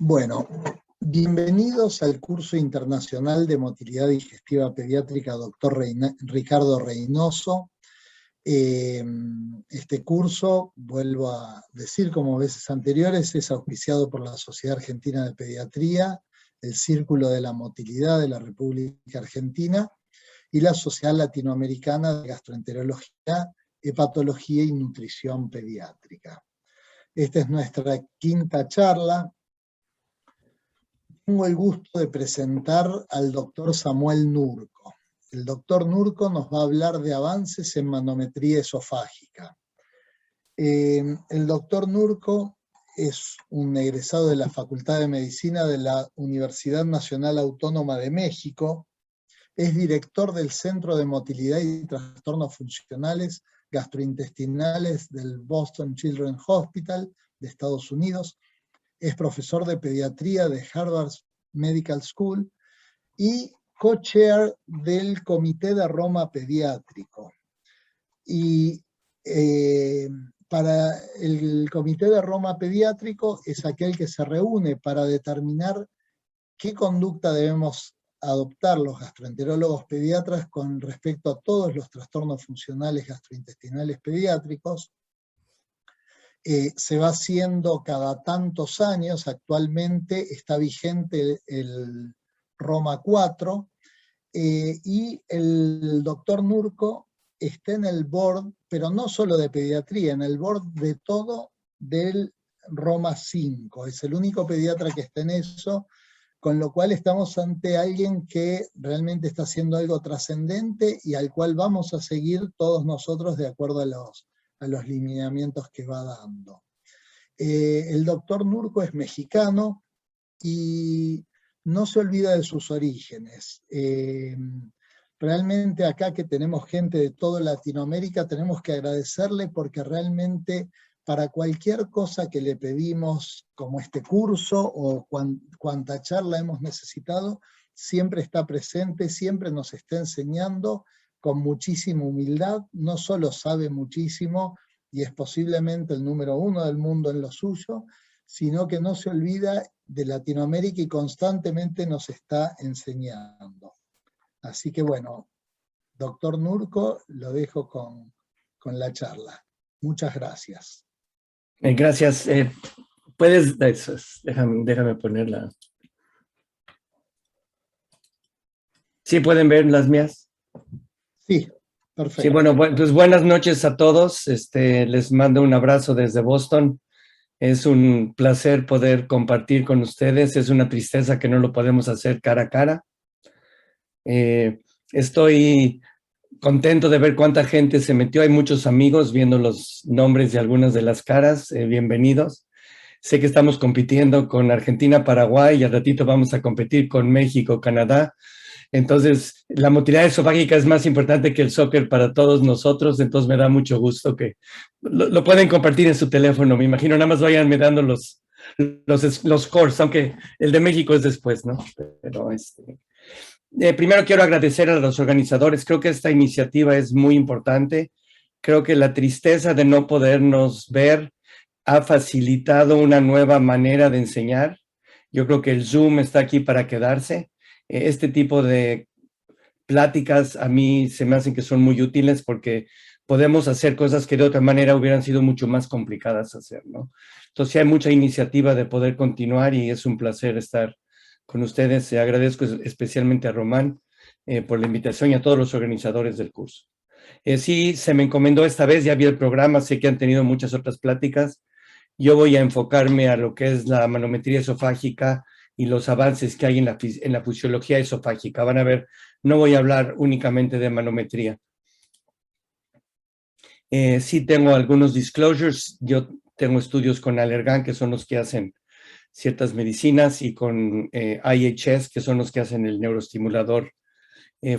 Bueno, bienvenidos al curso internacional de motilidad digestiva pediátrica Dr. Ricardo Reynoso. Este curso, vuelvo a decir como veces anteriores, es auspiciado por la Sociedad Argentina de Pediatría, el Círculo de la Motilidad de la República Argentina y la Sociedad Latinoamericana de Gastroenterología, Hepatología y Nutrición Pediátrica. Esta es nuestra quinta charla. Tengo el gusto de presentar al doctor Samuel Nurko. El doctor Nurko nos va a hablar de avances en manometría esofágica. El doctor Nurko es un egresado de la Facultad de Medicina de la Universidad Nacional Autónoma de México. Es director del Centro de Motilidad y Trastornos Funcionales Gastrointestinales del Boston Children's Hospital de Estados Unidos. Es profesor de pediatría de Harvard Medical School y co-chair del Comité de Roma Pediátrico. Y para el Comité de Roma Pediátrico es aquel que se reúne para determinar qué conducta debemos adoptar los gastroenterólogos pediatras con respecto a todos los trastornos funcionales gastrointestinales pediátricos. Se va haciendo cada tantos años. Actualmente está vigente el Roma 4, y el doctor Nurko está en el board, pero no solo de pediatría, en el board de todo del Roma 5. Es el único pediatra que está en eso, con lo cual estamos ante alguien que realmente está haciendo algo trascendente y al cual vamos a seguir todos nosotros de acuerdo a los lineamientos que va dando. El doctor Nurko es mexicano y no se olvida de sus orígenes. Realmente acá que tenemos gente de toda Latinoamérica, tenemos que agradecerle porque realmente para cualquier cosa que le pedimos, como este curso o cuanta charla hemos necesitado, siempre está presente, siempre nos está enseñando con muchísima humildad. No solo sabe muchísimo y es posiblemente el número 1 del mundo en lo suyo, sino que no se olvida de Latinoamérica y constantemente nos está enseñando. Así que bueno, doctor Nurko, lo dejo con la charla. Muchas gracias. Gracias. Puedes, déjame ponerla. ¿Sí pueden ver las mías? Sí, perfecto. Sí, bueno, pues buenas noches a todos. Les mando un abrazo desde Boston. Es un placer poder compartir con ustedes. Es una tristeza que no lo podemos hacer cara a cara. Estoy contento de ver cuánta gente se metió. Hay muchos amigos viendo los nombres de algunas de las caras. Bienvenidos. Sé que estamos compitiendo con Argentina, Paraguay, y al ratito vamos a competir con México, Canadá. Entonces, la motilidad esofágica es más importante que el soccer para todos nosotros, entonces me da mucho gusto que lo pueden compartir en su teléfono. Me imagino, nada más vayan dando los scores, aunque el de México es después, ¿no? Pero primero quiero agradecer a los organizadores. Creo que esta iniciativa es muy importante. Creo que la tristeza de no podernos ver ha facilitado una nueva manera de enseñar. Yo creo que el Zoom está aquí para quedarse. Este tipo de pláticas a mí se me hacen que son muy útiles porque podemos hacer cosas que de otra manera hubieran sido mucho más complicadas hacer, ¿no? Entonces hay mucha iniciativa de poder continuar y es un placer estar con ustedes. Agradezco especialmente a Román por la invitación y a todos los organizadores del curso. Sí, se me encomendó esta vez, ya vi el programa, sé que han tenido muchas otras pláticas. Yo voy a enfocarme a lo que es la manometría esofágica y los avances que hay en la fisiología esofágica. Van a ver, no voy a hablar únicamente de manometría. Sí tengo algunos disclosures. Yo tengo estudios con Allergan, que son los que hacen ciertas medicinas, y con IHS, que son los que hacen el neuroestimulador.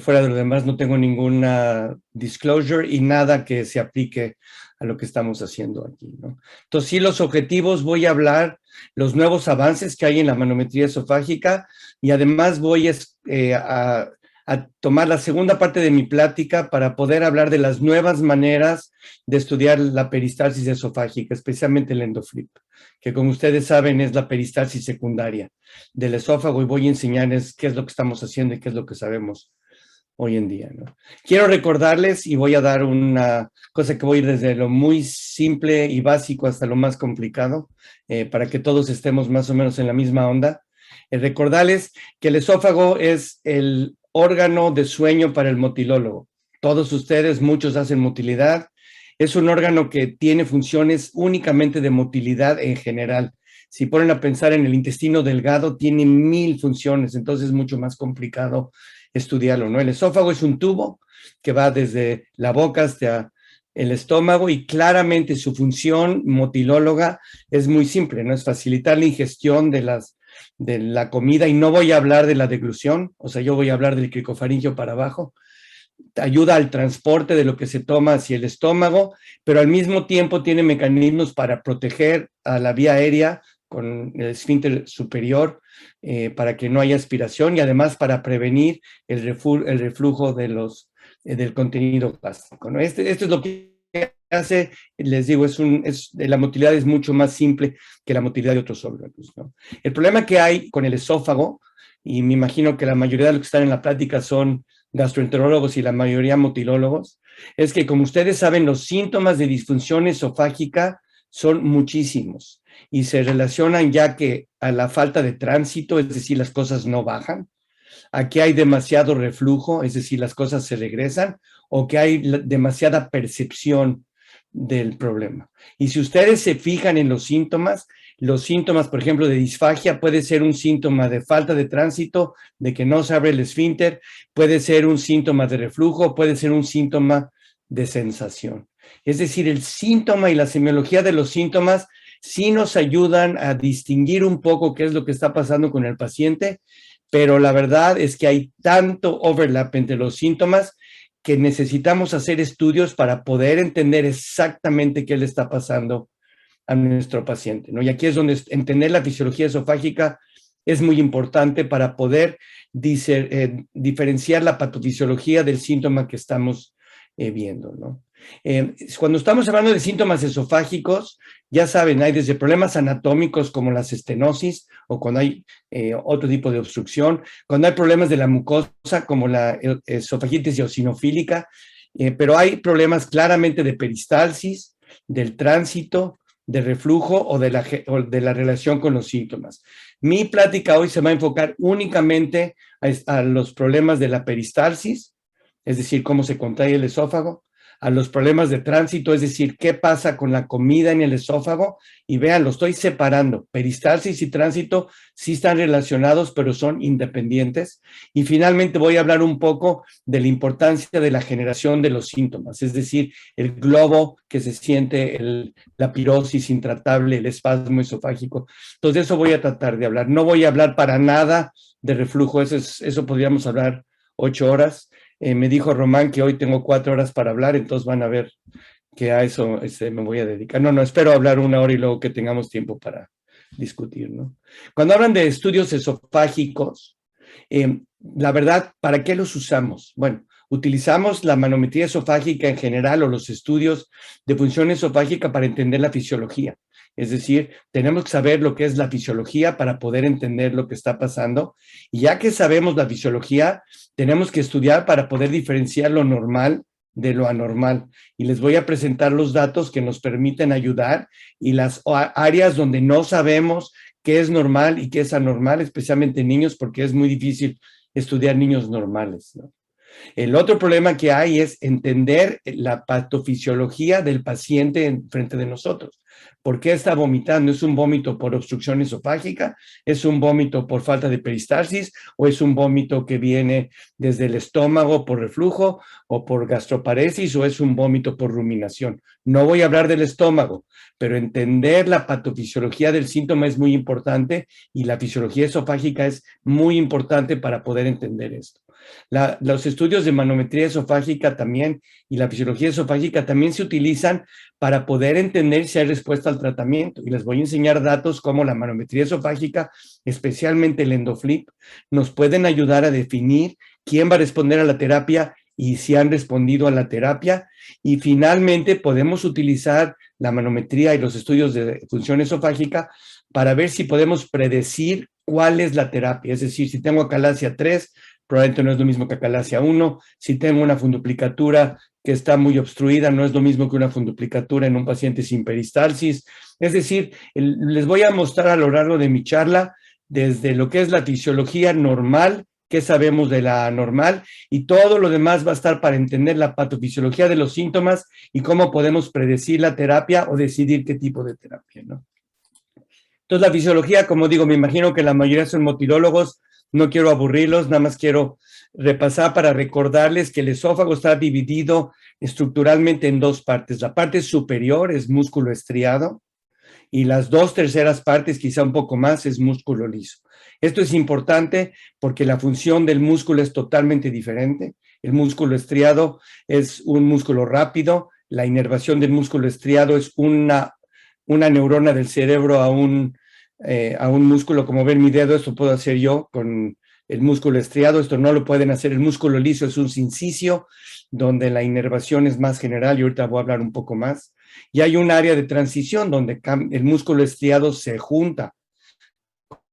Fuera de lo demás no tengo ninguna disclosure y nada que se aplique a lo que estamos haciendo aquí, ¿no? Entonces, sí, los objetivos, voy a hablar los nuevos avances que hay en la manometría esofágica y además voy a a tomar la segunda parte de mi plática para poder hablar de las nuevas maneras de estudiar la peristalsis esofágica, especialmente el endoflip, que como ustedes saben es la peristalsis secundaria del esófago, y voy a enseñarles qué es lo que estamos haciendo y qué es lo que sabemos hoy en día, ¿no? Quiero recordarles, y voy a dar una cosa que voy a ir desde lo muy simple y básico hasta lo más complicado, para que todos estemos más o menos en la misma onda. Recordarles que el esófago es el órgano de sueño para el motilólogo. Todos ustedes, muchos hacen motilidad. Es un órgano que tiene funciones únicamente de motilidad en general. Si ponen a pensar en el intestino delgado, tiene 1000 funciones, entonces es mucho más complicado estudiarlo, ¿no? El esófago es un tubo que va desde la boca hasta el estómago, y claramente su función motilóloga es muy simple, ¿no? Es facilitar la ingestión de la comida, y no voy a hablar de la deglución, o sea, yo voy a hablar del cricofaringio para abajo. Ayuda al transporte de lo que se toma hacia el estómago, pero al mismo tiempo tiene mecanismos para proteger a la vía aérea con el esfínter superior, para que no haya aspiración, y además para prevenir el reflujo del contenido gástrico, ¿no? Esto es lo que hace, les digo, la motilidad es mucho más simple que la motilidad de otros órganos, ¿no? El problema que hay con el esófago, y me imagino que la mayoría de los que están en la plática son gastroenterólogos y la mayoría motilólogos, es que, como ustedes saben, los síntomas de disfunción esofágica son muchísimos y se relacionan ya que a la falta de tránsito, es decir, las cosas no bajan, a que hay demasiado reflujo, es decir, las cosas se regresan, o que hay demasiada percepción del problema. Y si ustedes se fijan en los síntomas, por ejemplo, de disfagia, puede ser un síntoma de falta de tránsito, de que no se abre el esfínter, puede ser un síntoma de reflujo, puede ser un síntoma de sensación. Es decir, el síntoma y la semiología de los síntomas sí nos ayudan a distinguir un poco qué es lo que está pasando con el paciente, pero la verdad es que hay tanto overlap entre los síntomas que necesitamos hacer estudios para poder entender exactamente qué le está pasando a nuestro paciente, ¿no? Y aquí es donde entender la fisiología esofágica es muy importante para poder diferenciar la patofisiología del síntoma que estamos viendo, ¿no? Cuando estamos hablando de síntomas esofágicos, ya saben, hay desde problemas anatómicos como las estenosis, o cuando hay otro tipo de obstrucción, cuando hay problemas de la mucosa como la esofagitis eosinofílica, pero hay problemas claramente de peristalsis, del tránsito, de reflujo o de la relación con los síntomas. Mi plática hoy se va a enfocar únicamente a los problemas de la peristalsis, es decir, cómo se contrae el esófago, a los problemas de tránsito, es decir, qué pasa con la comida en el esófago, y vean, lo estoy separando. Peristalsis y tránsito sí están relacionados, pero son independientes. Y finalmente voy a hablar un poco de la importancia de la generación de los síntomas, es decir, el globo que se siente, la pirosis intratable, el espasmo esofágico. Entonces, de eso voy a tratar de hablar. No voy a hablar para nada de reflujo, eso podríamos hablar 8 horas. Me dijo Román que hoy tengo 4 horas para hablar, entonces van a ver que a eso me voy a dedicar. No, espero hablar 1 hora y luego que tengamos tiempo para discutir, ¿no? Cuando hablan de estudios esofágicos, la verdad, ¿para qué los usamos? Bueno, utilizamos la manometría esofágica en general o los estudios de función esofágica para entender la fisiología. Es decir, tenemos que saber lo que es la fisiología para poder entender lo que está pasando. Y ya que sabemos la fisiología, tenemos que estudiar para poder diferenciar lo normal de lo anormal. Y les voy a presentar los datos que nos permiten ayudar, y las áreas donde no sabemos qué es normal y qué es anormal, especialmente en niños, porque es muy difícil estudiar niños normales, ¿no? El otro problema que hay es entender la patofisiología del paciente en frente de nosotros. ¿Por qué está vomitando? ¿Es un vómito por obstrucción esofágica? ¿Es un vómito por falta de peristalsis? ¿O es un vómito que viene desde el estómago por reflujo o por gastroparesis? ¿O es un vómito por ruminación? No voy a hablar del estómago, pero entender la patofisiología del síntoma es muy importante, y la fisiología esofágica es muy importante para poder entender esto. Los estudios de manometría esofágica también y la fisiología esofágica también se utilizan para poder entender si hay respuesta al tratamiento. Y les voy a enseñar datos como la manometría esofágica, especialmente el EndoFlip, nos pueden ayudar a definir quién va a responder a la terapia y si han respondido a la terapia. Y finalmente podemos utilizar la manometría y los estudios de función esofágica para ver si podemos predecir cuál es la terapia. Es decir, si tengo acalasia 3, probablemente no es lo mismo que acalasia 1. Si tengo una funduplicatura que está muy obstruida, no es lo mismo que una funduplicatura en un paciente sin peristalsis. Es decir, les voy a mostrar a lo largo de mi charla desde lo que es la fisiología normal, qué sabemos de la normal, y todo lo demás va a estar para entender la patofisiología de los síntomas y cómo podemos predecir la terapia o decidir qué tipo de terapia, ¿no? Entonces, la fisiología, como digo, me imagino que la mayoría son motilólogos, no quiero aburrirlos, nada más quiero repasar para recordarles que el esófago está dividido estructuralmente en dos partes. La parte superior es músculo estriado y las 2/3 partes, quizá un poco más, es músculo liso. Esto es importante porque la función del músculo es totalmente diferente. El músculo estriado es un músculo rápido, la inervación del músculo estriado es una neurona del cerebro a un músculo, como ven mi dedo, esto puedo hacer yo con el músculo estriado, esto no lo pueden hacer. El músculo liso es un sincicio, donde la inervación es más general, y ahorita voy a hablar un poco más. Y hay un área de transición donde el músculo estriado se junta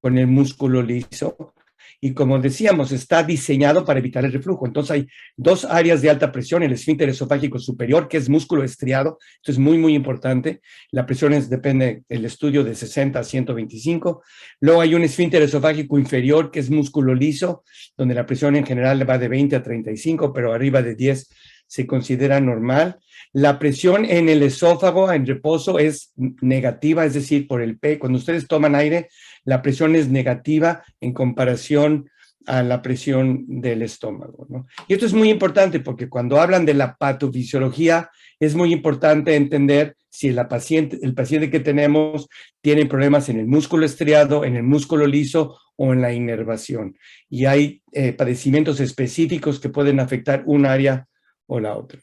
con el músculo liso, y como decíamos, está diseñado para evitar el reflujo. Entonces hay dos áreas de alta presión, el esfínter esofágico superior, que es músculo estriado, esto es muy, muy importante, la presión depende del estudio de 60 a 125, luego hay un esfínter esofágico inferior, que es músculo liso, donde la presión en general va de 20 a 35, pero arriba de 10 se considera normal. La presión en el esófago en reposo es negativa, es decir, por el P. Cuando ustedes toman aire, la presión es negativa en comparación a la presión del estómago, ¿no? Y esto es muy importante porque cuando hablan de la patofisiología, es muy importante entender si el paciente que tenemos tiene problemas en el músculo estriado, en el músculo liso o en la inervación. Y hay padecimientos específicos que pueden afectar un área o la otra.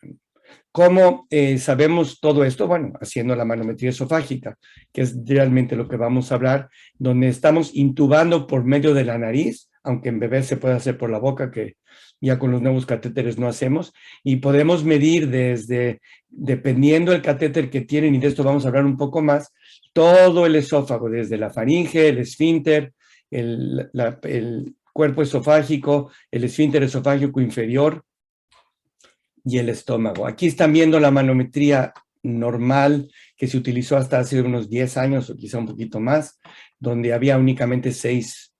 ¿Cómo sabemos todo esto? Bueno, haciendo la manometría esofágica, que es realmente lo que vamos a hablar, donde estamos intubando por medio de la nariz, aunque en bebés se puede hacer por la boca, que ya con los nuevos catéteres no hacemos, y podemos medir dependiendo del catéter que tienen, y de esto vamos a hablar un poco más, todo el esófago, desde la faringe, el esfínter, el cuerpo esofágico, el esfínter esofágico inferior, y el estómago. Aquí están viendo la manometría normal que se utilizó hasta hace unos 10 años o quizá un poquito más, donde había únicamente 6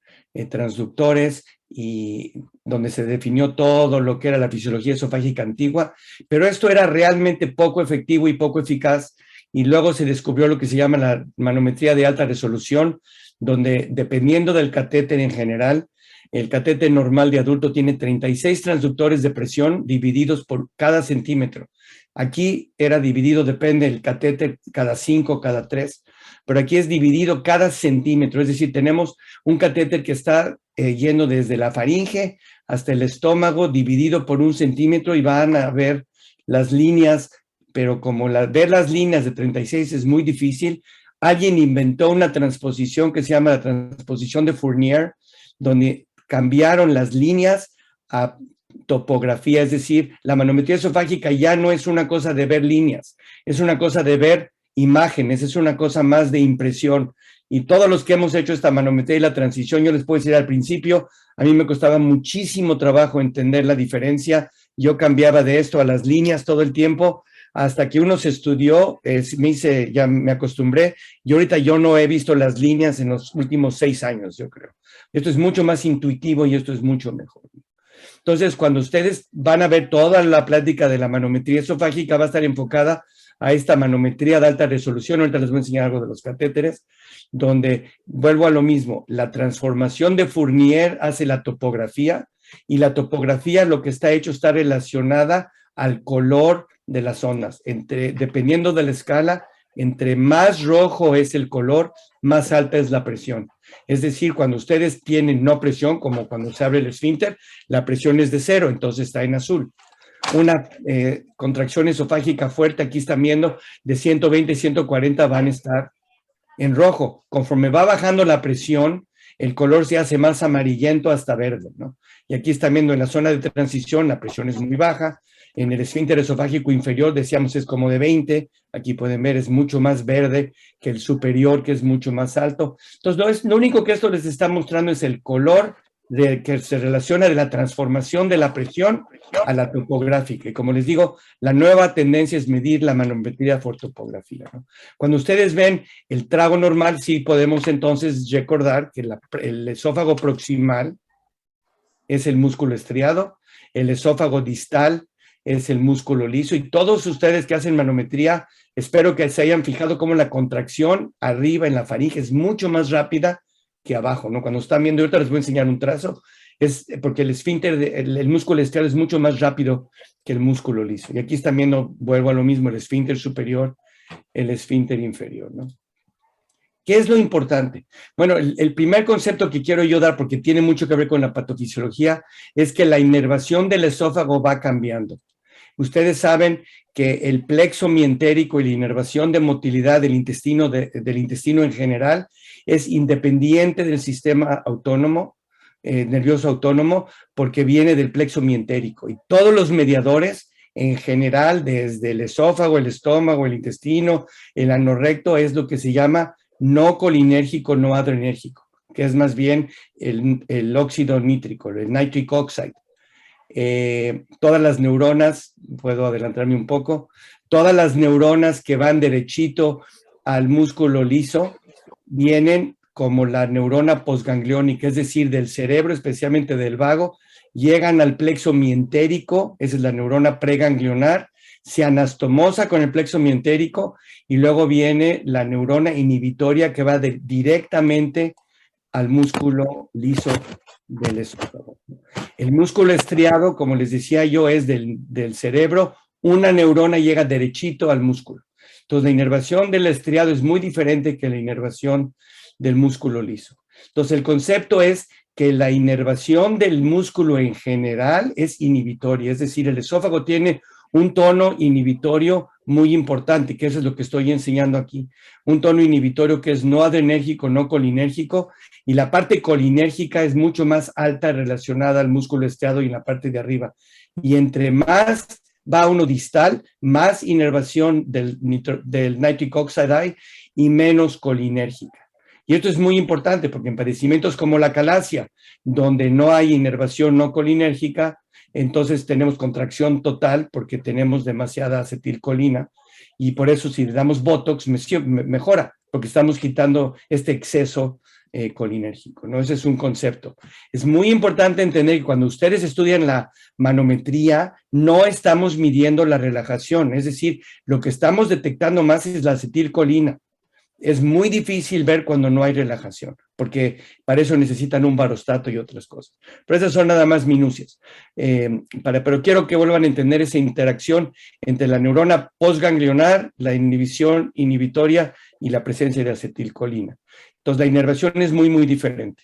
transductores y donde se definió todo lo que era la fisiología esofágica antigua, pero esto era realmente poco efectivo y poco eficaz, y luego se descubrió lo que se llama la manometría de alta resolución, donde dependiendo del catéter en general, el catéter normal de adulto tiene 36 transductores de presión divididos por cada centímetro. Aquí era dividido, depende del catéter, cada 5, cada 3, pero aquí es dividido cada centímetro, es decir, tenemos un catéter que está yendo desde la faringe hasta el estómago, dividido por 1 centímetro, y van a ver las líneas, pero como ver las líneas de 36 es muy difícil, alguien inventó una transposición que se llama la transposición de Fournier, donde cambiaron las líneas a topografía, es decir, la manometría esofágica ya no es una cosa de ver líneas, es una cosa de ver imágenes, es una cosa más de impresión. Y todos los que hemos hecho esta manometría y la transición, yo les puedo decir al principio, a mí me costaba muchísimo trabajo entender la diferencia. Yo cambiaba de esto a las líneas todo el tiempo, hasta que uno se estudió, ya me acostumbré, y ahorita yo no he visto las líneas en los últimos 6 años, yo creo. Esto es mucho más intuitivo y esto es mucho mejor. Entonces, cuando ustedes van a ver toda la plática de la manometría esofágica, va a estar enfocada a esta manometría de alta resolución. Ahorita les voy a enseñar algo de los catéteres, donde vuelvo a lo mismo, la transformación de Fournier hace la topografía, y la topografía lo que está hecho está relacionada al color de las zonas. Dependiendo de la escala, Entre más rojo es el color, más alta es la presión. Es decir, cuando ustedes tienen no presión, como cuando se abre el esfínter, la presión es de 0, entonces está en azul. Una contracción esofágica fuerte, aquí están viendo, de 120, 140 van a estar en rojo. Conforme va bajando la presión, el color se hace más amarillento hasta verde, ¿no? Y aquí están viendo en la zona de transición, la presión es muy baja. En el esfínter esofágico inferior, decíamos, es como de 20. Aquí pueden ver, es mucho más verde que el superior, que es mucho más alto. Entonces, lo único que esto les está mostrando es el color que se relaciona de la transformación de la presión a la topográfica. Y como les digo, la nueva tendencia es medir la manometría por topografía, ¿no? Cuando ustedes ven el trago normal, sí podemos entonces recordar que el esófago proximal es el músculo estriado, el esófago distal es el músculo liso, y todos ustedes que hacen manometría, espero que se hayan fijado cómo la contracción arriba en la faringe es mucho más rápida que abajo, ¿no? Cuando están viendo, ahorita les voy a enseñar un trazo, es porque el esfínter, el músculo estriado es mucho más rápido que el músculo liso. Y aquí están viendo, vuelvo a lo mismo, el esfínter superior, el esfínter inferior, ¿no? ¿Qué es lo importante? Bueno, el primer concepto que quiero yo dar, porque tiene mucho que ver con la patofisiología, es que la inervación del esófago va cambiando. Ustedes saben que el plexo mientérico y la inervación de motilidad del intestino en general es independiente del sistema autónomo, nervioso autónomo, porque viene del plexo mientérico. Y todos los mediadores, en general, desde el esófago, el estómago, el intestino, el ano recto, es lo que se llama no colinérgico, no adrenérgico, que es más bien el óxido nítrico, el nitric oxide. Todas las neuronas, puedo adelantarme un poco, todas las neuronas que van derechito al músculo liso vienen como la neurona postgangliónica, es decir, del cerebro, especialmente del vago, llegan al plexo mientérico, esa es la neurona preganglionar, se anastomosa con el plexo mientérico y luego viene la neurona inhibitoria que va directamente al músculo liso del esófago. El músculo estriado, como les decía yo, es del cerebro, una neurona llega derechito al músculo. Entonces, la inervación del estriado es muy diferente que la inervación del músculo liso. Entonces, el concepto es que la inervación del músculo en general es inhibitoria, es decir, el esófago tiene un tono inhibitorio muy importante, que eso es lo que estoy enseñando aquí. Un tono inhibitorio que es no adrenérgico, no colinérgico, y la parte colinérgica es mucho más alta relacionada al músculo estriado y en la parte de arriba. Y entre más va uno distal, más inervación del nitric oxide hay y menos colinérgica. Y esto es muy importante porque en padecimientos como la calasia, donde no hay inervación no colinérgica, entonces tenemos contracción total porque tenemos demasiada acetilcolina y por eso si le damos Botox mejora, porque estamos quitando este exceso colinérgico, ¿no? Ese es un concepto. Es muy importante entender que cuando ustedes estudian la manometría, no estamos midiendo la relajación, es decir, lo que estamos detectando más es la acetilcolina. Es muy difícil ver cuando no hay relajación, porque para eso necesitan un varostato y otras cosas. Pero esas son nada más minucias. Pero quiero que vuelvan a entender esa interacción entre la neurona postganglionar, la inhibición inhibitoria y la presencia de acetilcolina. Entonces, la inervación es muy, muy diferente.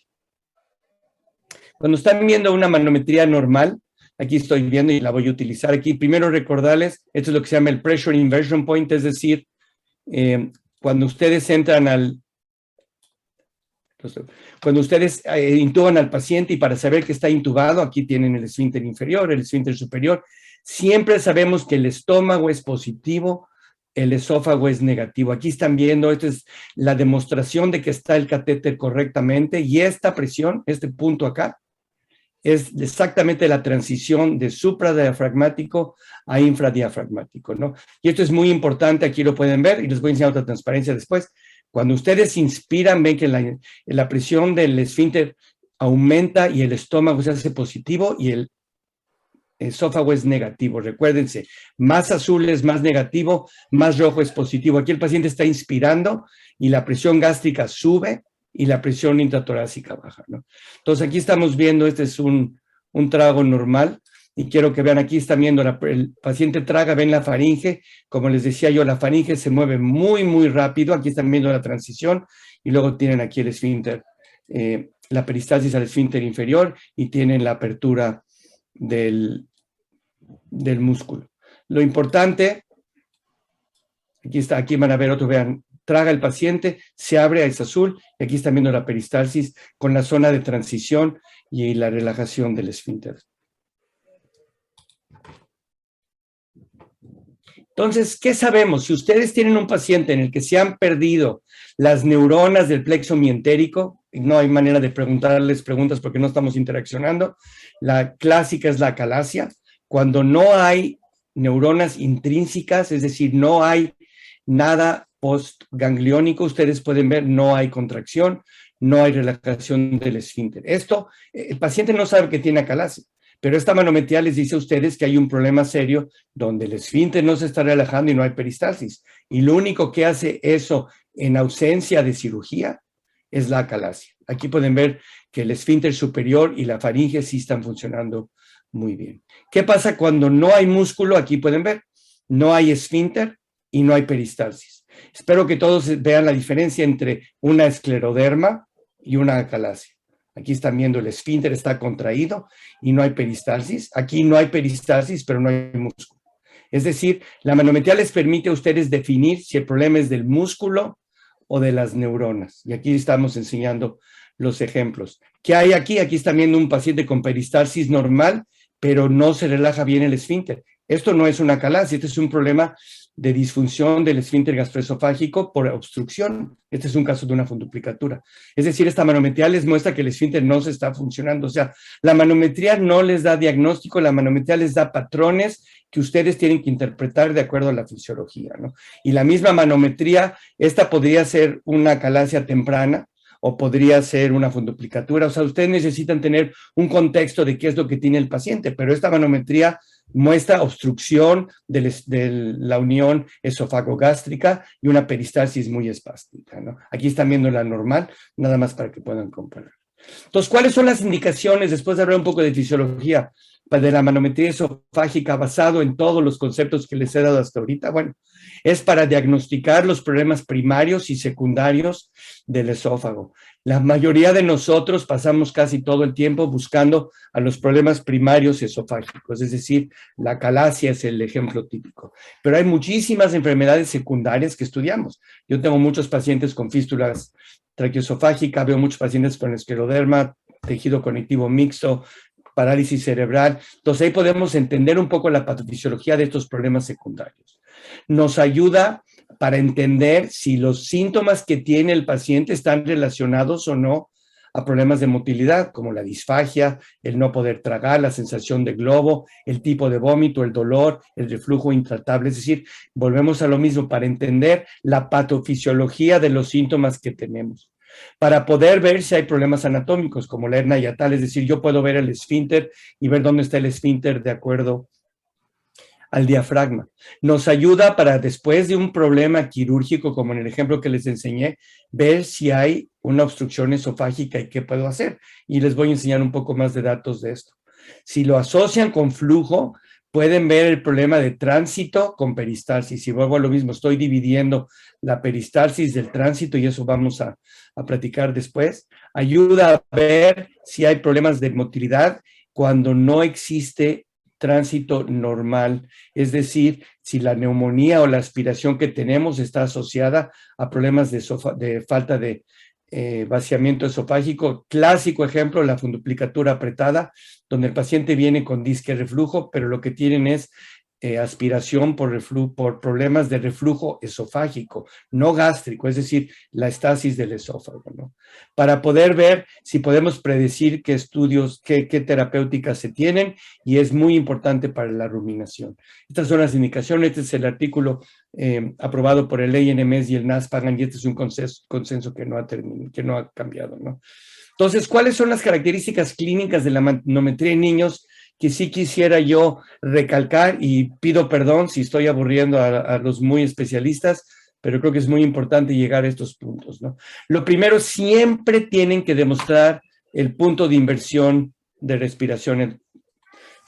Cuando están viendo una manometría normal, aquí estoy viendo y la voy a utilizar aquí. Primero recordarles, esto es lo que se llama el pressure inversion point, es decir, cuando ustedes entran cuando ustedes intuban al paciente y para saber que está intubado, aquí tienen el esfínter inferior, el esfínter superior, siempre sabemos que el estómago es positivo, el esófago es negativo. Aquí están viendo, esta es la demostración de que está el catéter correctamente y esta presión, este punto acá, es exactamente la transición de supradiafragmático a infradiafragmático, ¿no? Y esto es muy importante, aquí lo pueden ver y les voy a enseñar otra transparencia después. Cuando ustedes inspiran, ven que la presión del esfínter aumenta y el estómago se hace positivo y el esófago es negativo. Recuérdense, más azul es más negativo, más rojo es positivo. Aquí el paciente está inspirando y la presión gástrica sube y la presión intratorácica baja, ¿no? Entonces aquí estamos viendo, este es un trago normal. y quiero que vean, aquí están viendo, el paciente traga, ven la faringe, como les decía yo, la faringe se mueve muy, muy rápido, aquí están viendo la transición, y luego tienen aquí el esfínter, la peristalsis al esfínter inferior, y tienen la apertura del músculo. Lo importante, aquí van a ver otro, vean, traga el paciente, se abre, es azul, y aquí están viendo la peristalsis con la zona de transición y la relajación del esfínter. Entonces, ¿qué sabemos? Si ustedes tienen un paciente en el que se han perdido las neuronas del plexo mientérico, no hay manera de preguntarles preguntas porque no estamos interaccionando, la clásica es la acalasia, cuando no hay neuronas intrínsecas, es decir, no hay nada postgangliónico, ustedes pueden ver, no hay contracción, no hay relajación del esfínter. Esto, el paciente no sabe que tiene acalasia, pero esta manometría les dice a ustedes que hay un problema serio donde el esfínter no se está relajando y no hay peristalsis. Y lo único que hace eso en ausencia de cirugía es la acalasia. Aquí pueden ver que el esfínter superior y la faringe sí están funcionando muy bien. ¿Qué pasa cuando no hay músculo? Aquí pueden ver, no hay esfínter y no hay peristalsis. Espero que todos vean la diferencia entre una escleroderma y una acalasia. Aquí están viendo el esfínter está contraído y no hay peristalsis. Aquí no hay peristalsis, pero no hay músculo. Es decir, la manometría les permite a ustedes definir si el problema es del músculo o de las neuronas. Y aquí estamos enseñando los ejemplos. ¿Qué hay aquí? Aquí están viendo un paciente con peristalsis normal, pero no se relaja bien el esfínter. Esto no es una acalasia, este es un problema de disfunción del esfínter gastroesofágico por obstrucción. Este es un caso de una funduplicatura. Es decir, esta manometría les muestra que el esfínter no se está funcionando. O sea, la manometría no les da diagnóstico, la manometría les da patrones que ustedes tienen que interpretar de acuerdo a la fisiología, ¿no? Y la misma manometría, esta podría ser una acalasia temprana, o podría ser una funduplicatura. O sea, ustedes necesitan tener un contexto de qué es lo que tiene el paciente, pero esta manometría muestra obstrucción de la unión esofágo-gástrica y una peristalsis muy espástica, ¿no? Aquí están viendo la normal, nada más para que puedan comparar. Entonces, ¿cuáles son las indicaciones, después de hablar un poco de fisiología, de la manometría esofágica basado en todos los conceptos que les he dado hasta ahorita? Bueno, es para diagnosticar los problemas primarios y secundarios del esófago. La mayoría de nosotros pasamos casi todo el tiempo buscando a los problemas primarios esofágicos, es decir, la acalasia es el ejemplo típico. Pero hay muchísimas enfermedades secundarias que estudiamos. Yo tengo muchos pacientes con fístulas traqueoesofágicas, veo muchos pacientes con escleroderma, tejido conectivo mixto, parálisis cerebral. Entonces ahí podemos entender un poco la patofisiología de estos problemas secundarios. Nos ayuda para entender si los síntomas que tiene el paciente están relacionados o no a problemas de motilidad, como la disfagia, el no poder tragar, la sensación de globo, el tipo de vómito, el dolor, el reflujo intratable. Es decir, volvemos a lo mismo para entender la patofisiología de los síntomas que tenemos, para poder ver si hay problemas anatómicos, como la hernia hiatal. Es decir, yo puedo ver el esfínter y ver dónde está el esfínter de acuerdo al diafragma. Nos ayuda para, después de un problema quirúrgico, como en el ejemplo que les enseñé, ver si hay una obstrucción esofágica y qué puedo hacer. Y les voy a enseñar un poco más de datos de esto. Si lo asocian con flujo, pueden ver el problema de tránsito con peristalsis. Y vuelvo a lo mismo, estoy dividiendo la peristalsis del tránsito y eso vamos a platicar después. Ayuda a ver si hay problemas de motilidad cuando no existe tránsito normal, es decir, si la neumonía o la aspiración que tenemos está asociada a problemas de falta de vaciamiento esofágico. Clásico ejemplo, la funduplicatura apretada, donde el paciente viene con disque reflujo, pero lo que tienen es aspiración por problemas de reflujo esofágico, no gástrico, es decir, la estasis del esófago, ¿no? Para poder ver si podemos predecir qué estudios, qué terapéuticas se tienen, y es muy importante para la ruminación. Estas son las indicaciones. Este es el artículo aprobado por el ANMS y el NASPAGAN, y este es un consenso que no ha cambiado, ¿no? Entonces, ¿cuáles son las características clínicas de la manometría en niños? Que sí quisiera yo recalcar, y pido perdón si estoy aburriendo a los muy especialistas, pero creo que es muy importante llegar a estos puntos, ¿no? Lo primero, siempre tienen que demostrar el punto de inversión de respiración.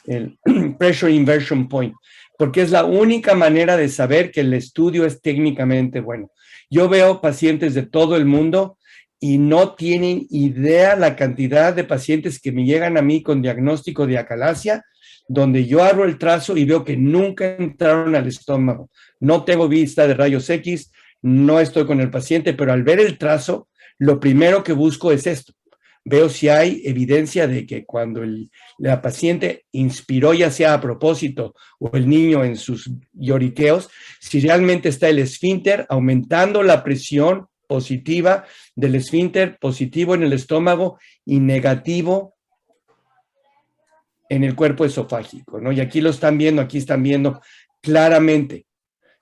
el Pressure Inversion Point, porque es la única manera de saber que el estudio es técnicamente bueno. Yo veo pacientes de todo el mundo y no tienen idea la cantidad de pacientes que me llegan a mí con diagnóstico de acalasia, donde yo abro el trazo y veo que nunca entraron al estómago. No tengo vista de rayos X, no estoy con el paciente, pero al ver el trazo, lo primero que busco es esto. Veo si hay evidencia de que cuando la paciente inspiró, ya sea a propósito o el niño en sus lloriqueos, si realmente está el esfínter aumentando la presión positiva del esfínter, positivo en el estómago y negativo en el cuerpo esofágico, ¿no? Y aquí lo están viendo, aquí están viendo claramente.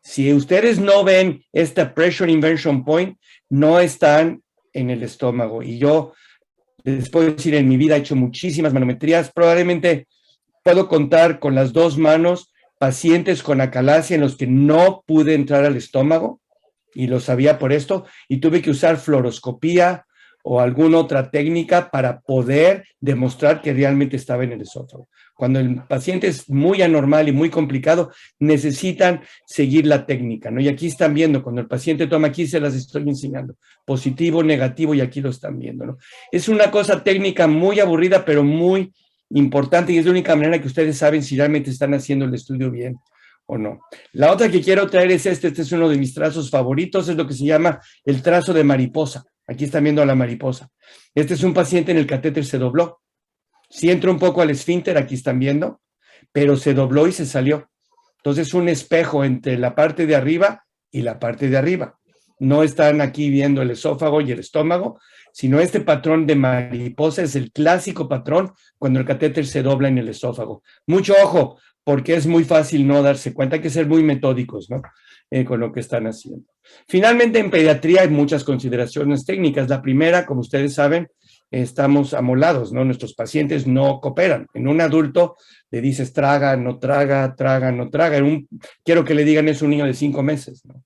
Si ustedes no ven esta Pressure Inversion Point, no están en el estómago. Y yo les puedo decir, en mi vida he hecho muchísimas manometrías, probablemente puedo contar con las dos manos pacientes con acalasia en los que no pude entrar al estómago, y lo sabía por esto, y tuve que usar fluoroscopía o alguna otra técnica para poder demostrar que realmente estaba en el esófago. Cuando el paciente es muy anormal y muy complicado, necesitan seguir la técnica, ¿no? Y aquí están viendo, cuando el paciente toma, aquí se las estoy enseñando, positivo, negativo, y aquí lo están viendo, ¿no? Es una cosa técnica muy aburrida, pero muy importante, y es la única manera que ustedes saben si realmente están haciendo el estudio bien o no. La otra que quiero traer es este es uno de mis trazos favoritos, es lo que se llama el trazo de mariposa. Aquí están viendo a la mariposa. Este es un paciente en el catéter se dobló. Sí entró un poco al esfínter, aquí están viendo, pero se dobló y se salió. Entonces un espejo entre la parte de arriba y la parte de arriba. No están aquí viendo el esófago y el estómago, sino este patrón de mariposa es el clásico patrón cuando el catéter se dobla en el esófago. Mucho ojo, porque es muy fácil no darse cuenta, hay que ser muy metódicos, ¿no? Con lo que están haciendo. Finalmente, en pediatría hay muchas consideraciones técnicas. La primera, como ustedes saben, estamos amolados, ¿no? Nuestros pacientes no cooperan. En un adulto le dices traga, no traga, traga, no traga. Quiero que le digan es un niño de 5 meses, ¿no?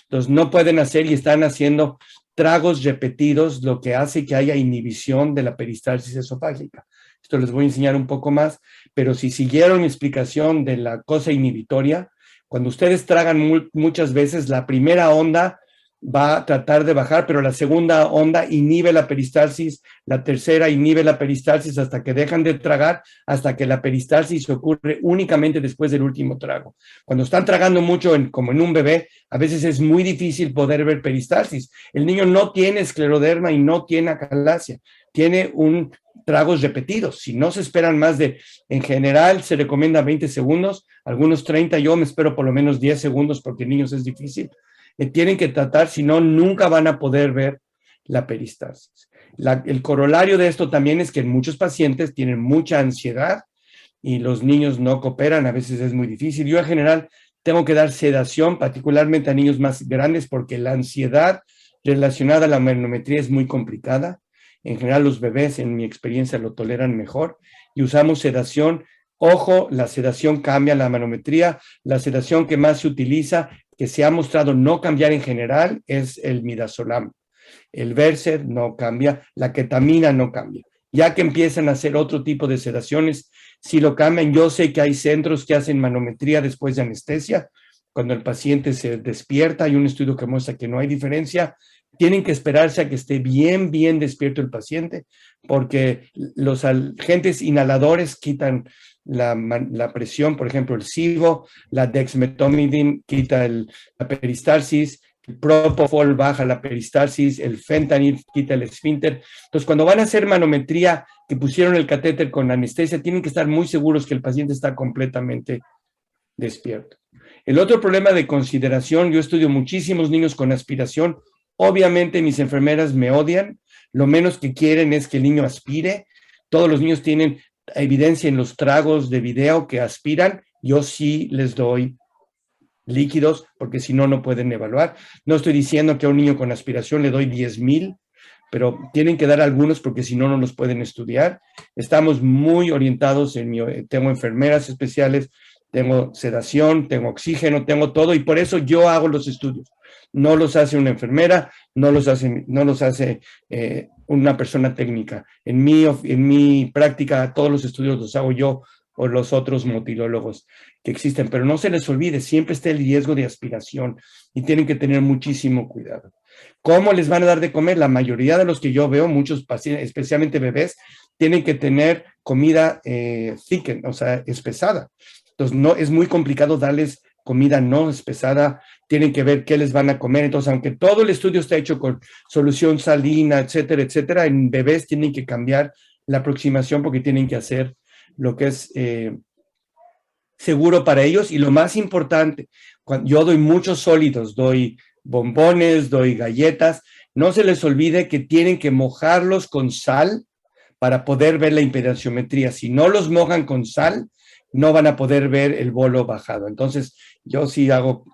Entonces no pueden hacer y están haciendo tragos repetidos, lo que hace que haya inhibición de la peristalsis esofágica. Esto les voy a enseñar un poco más, pero si siguieron mi explicación de la cosa inhibitoria, cuando ustedes tragan muchas veces, la primera onda va a tratar de bajar, pero la segunda onda inhibe la peristalsis, la tercera inhibe la peristalsis hasta que dejan de tragar, hasta que la peristalsis ocurre únicamente después del último trago. Cuando están tragando mucho, como en un bebé, a veces es muy difícil poder ver peristalsis. El niño no tiene escleroderma y no tiene acalasia, tiene tragos repetidos. Si no se esperan más en general se recomienda 20 segundos, algunos 30, yo me espero por lo menos 10 segundos porque en niños es difícil. Tienen que tratar, si no, nunca van a poder ver la peristalsis. El corolario de esto también es que muchos pacientes tienen mucha ansiedad y los niños no cooperan, a veces es muy difícil. Yo en general tengo que dar sedación, particularmente a niños más grandes, porque la ansiedad relacionada a la manometría es muy complicada. En general los bebés, en mi experiencia, lo toleran mejor y usamos sedación. Ojo, la sedación cambia la manometría. La sedación que más se utiliza, que se ha mostrado no cambiar en general, es el midazolam. El Versed no cambia, la ketamina no cambia. Ya que empiezan a hacer otro tipo de sedaciones, si lo cambian, yo sé que hay centros que hacen manometría después de anestesia. Cuando el paciente se despierta, hay un estudio que muestra que no hay diferencia. Tienen que esperarse a que esté bien despierto el paciente, porque los agentes inhaladores quitan la presión, por ejemplo, el SIBO, la dexmedetomidine quita la peristalsis, el propofol baja la peristalsis, el fentanil quita el esfínter. Entonces, cuando van a hacer manometría, que pusieron el catéter con anestesia, tienen que estar muy seguros que el paciente está completamente despierto. El otro problema de consideración, yo estudio muchísimos niños con aspiración. Obviamente mis enfermeras me odian, lo menos que quieren es que el niño aspire. Todos los niños tienen evidencia en los tragos de video que aspiran. Yo sí les doy líquidos porque si no, no pueden evaluar. No estoy diciendo que a un niño con aspiración le doy 10,000, pero tienen que dar algunos porque si no, no los pueden estudiar. Estamos muy orientados tengo enfermeras especiales, tengo sedación, tengo oxígeno, tengo todo y por eso yo hago los estudios. No los hace una enfermera, no los hace una persona técnica. En mi práctica, todos los estudios los hago yo o los otros motilólogos que existen, pero no se les olvide, siempre está el riesgo de aspiración y tienen que tener muchísimo cuidado. ¿Cómo les van a dar de comer? La mayoría de los que yo veo, muchos pacientes, especialmente bebés, tienen que tener comida thickened, o sea, espesada. Entonces, no, es muy complicado darles comida no espesada, tienen que ver qué les van a comer. Entonces, aunque todo el estudio está hecho con solución salina, etcétera, etcétera, en bebés tienen que cambiar la aproximación porque tienen que hacer lo que es seguro para ellos. Y lo más importante, yo doy muchos sólidos, doy bombones, doy galletas, no se les olvide que tienen que mojarlos con sal para poder ver la impedanciometría. Si no los mojan con sal, no van a poder ver el bolo bajado. Entonces, yo sí hago,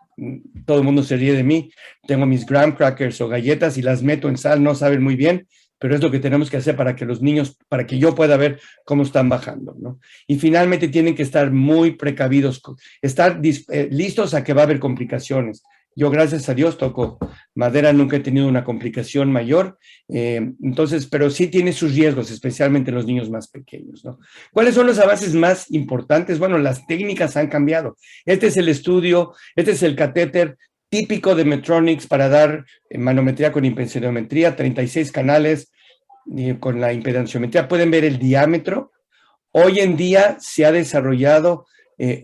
todo el mundo se ríe de mí, tengo mis graham crackers o galletas y las meto en sal, no saben muy bien, pero es lo que tenemos que hacer para que los niños, para que yo pueda ver cómo están bajando, ¿no? Y finalmente tienen que estar muy precavidos, estar listos a que va a haber complicaciones. Yo, gracias a Dios, toco madera, nunca he tenido una complicación mayor, entonces, pero sí tiene sus riesgos, especialmente en los niños más pequeños, ¿no? ¿Cuáles son los avances más importantes? Bueno, las técnicas han cambiado. Este es el estudio, este es el catéter típico de Medtronic para dar manometría con impedanciometría, 36 canales con la impedanciometría. Pueden ver el diámetro. Hoy en día se ha desarrollado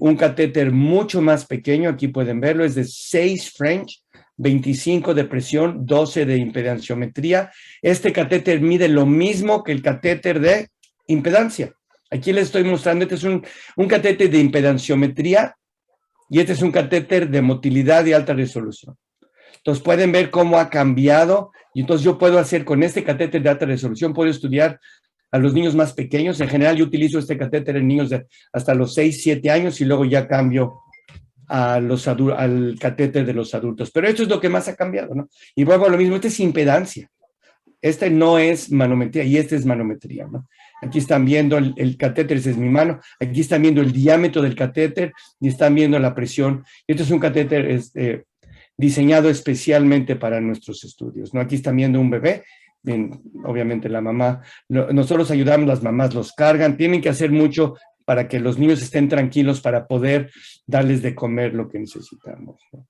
un catéter mucho más pequeño, aquí pueden verlo, es de 6 French, 25 de presión, 12 de impedanciometría. Este catéter mide lo mismo que el catéter de impedancia. Aquí les estoy mostrando, este es un catéter de impedanciometría y este es un catéter de motilidad de alta resolución. Entonces pueden ver cómo ha cambiado y entonces yo puedo hacer con este catéter de alta resolución, puedo estudiar a los niños más pequeños. En general yo utilizo este catéter en niños de hasta los 6, 7 años y luego ya cambio al catéter de los adultos. Pero esto es lo que más ha cambiado, ¿no? Y vuelvo a lo mismo, este es impedancia. Este no es manometría y este es manometría, ¿no? Aquí están viendo el catéter, esa es mi mano. Aquí están viendo el diámetro del catéter y están viendo la presión. Este es un catéter diseñado especialmente para nuestros estudios, ¿no? Aquí están viendo un bebé. Bien, obviamente la mamá, nosotros ayudamos, las mamás los cargan, tienen que hacer mucho para que los niños estén tranquilos para poder darles de comer lo que necesitamos, ¿no?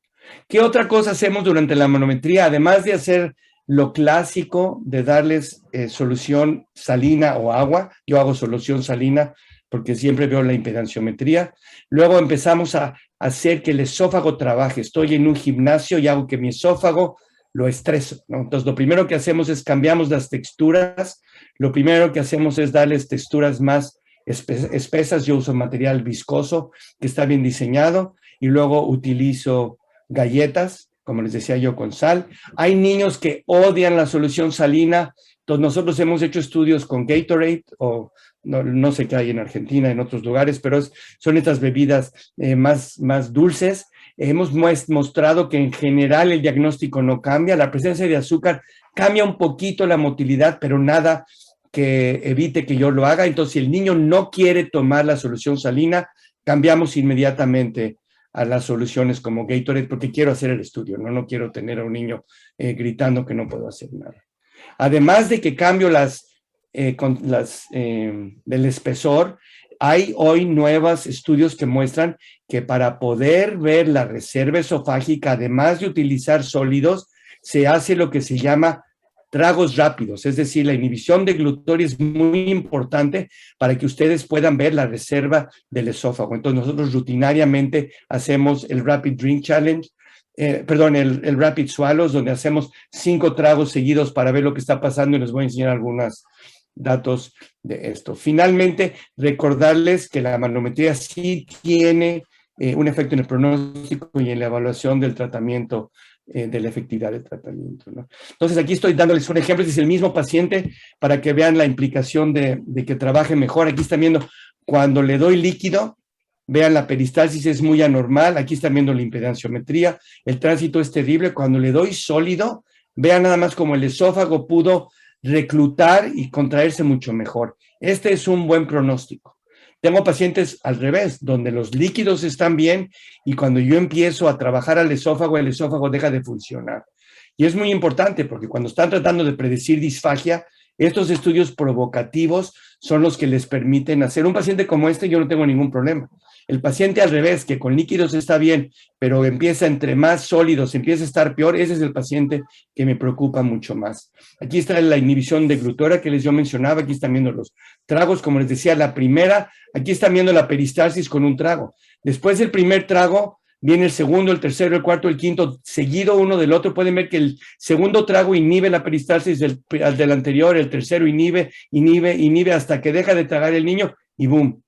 ¿Qué otra cosa hacemos durante la manometría? Además de hacer lo clásico de darles solución salina o agua, yo hago solución salina porque siempre veo la impedanciometría. Luego empezamos a hacer que el esófago trabaje. Estoy en un gimnasio y hago que mi esófago lo estreso, ¿no? Entonces, lo primero que hacemos es cambiamos las texturas. Lo primero que hacemos es darles texturas más espesas. Yo uso material viscoso que está bien diseñado y luego utilizo galletas, como les decía yo, con sal. Hay niños que odian la solución salina. Entonces, nosotros hemos hecho estudios con Gatorade o no sé qué hay en Argentina, en otros lugares, pero son estas bebidas más dulces. Hemos mostrado que en general el diagnóstico no cambia, la presencia de azúcar cambia un poquito la motilidad, pero nada que evite que yo lo haga. Entonces, si el niño no quiere tomar la solución salina, cambiamos inmediatamente a las soluciones como Gatorade, porque quiero hacer el estudio, no quiero tener a un niño gritando que no puedo hacer nada. Además de que cambio del espesor, hay hoy nuevos estudios que muestran que para poder ver la reserva esofágica, además de utilizar sólidos, se hace lo que se llama tragos rápidos, es decir, la inhibición de glutorio es muy importante para que ustedes puedan ver la reserva del esófago. Entonces, nosotros rutinariamente hacemos el Rapid Drink Challenge, el Rapid Swallows, donde hacemos 5 tragos seguidos para ver lo que está pasando y les voy a enseñar algunos datos de esto. Finalmente, recordarles que la manometría sí tiene un efecto en el pronóstico y en la evaluación del tratamiento, de la efectividad del tratamiento, ¿no? Entonces, aquí estoy dándoles un ejemplo. Este es el mismo paciente para que vean la implicación de que trabaje mejor. Aquí están viendo cuando le doy líquido, vean la peristalsis es muy anormal. Aquí están viendo la impedanciometría. El tránsito es terrible. Cuando le doy sólido, vean nada más como el esófago pudo reclutar y contraerse mucho mejor. Este es un buen pronóstico. Tengo pacientes al revés, donde los líquidos están bien y cuando yo empiezo a trabajar al esófago, el esófago deja de funcionar. Y es muy importante porque cuando están tratando de predecir disfagia, Estos estudios provocativos son los que les permiten hacer. Un paciente como este, yo no tengo ningún problema. El paciente al revés, que con líquidos está bien, pero empieza entre más sólidos, empieza a estar peor, ese es el paciente que me preocupa mucho más. Aquí está la inhibición de glutora que yo mencionaba, aquí están viendo los tragos, como les decía, la primera, aquí están viendo la peristalsis con un trago. Después del primer trago, viene el segundo, el tercero, el cuarto, el quinto, seguido uno del otro. Pueden ver que el segundo trago inhibe la peristalsis del anterior, el tercero inhibe hasta que deja de tragar el niño y ¡boom!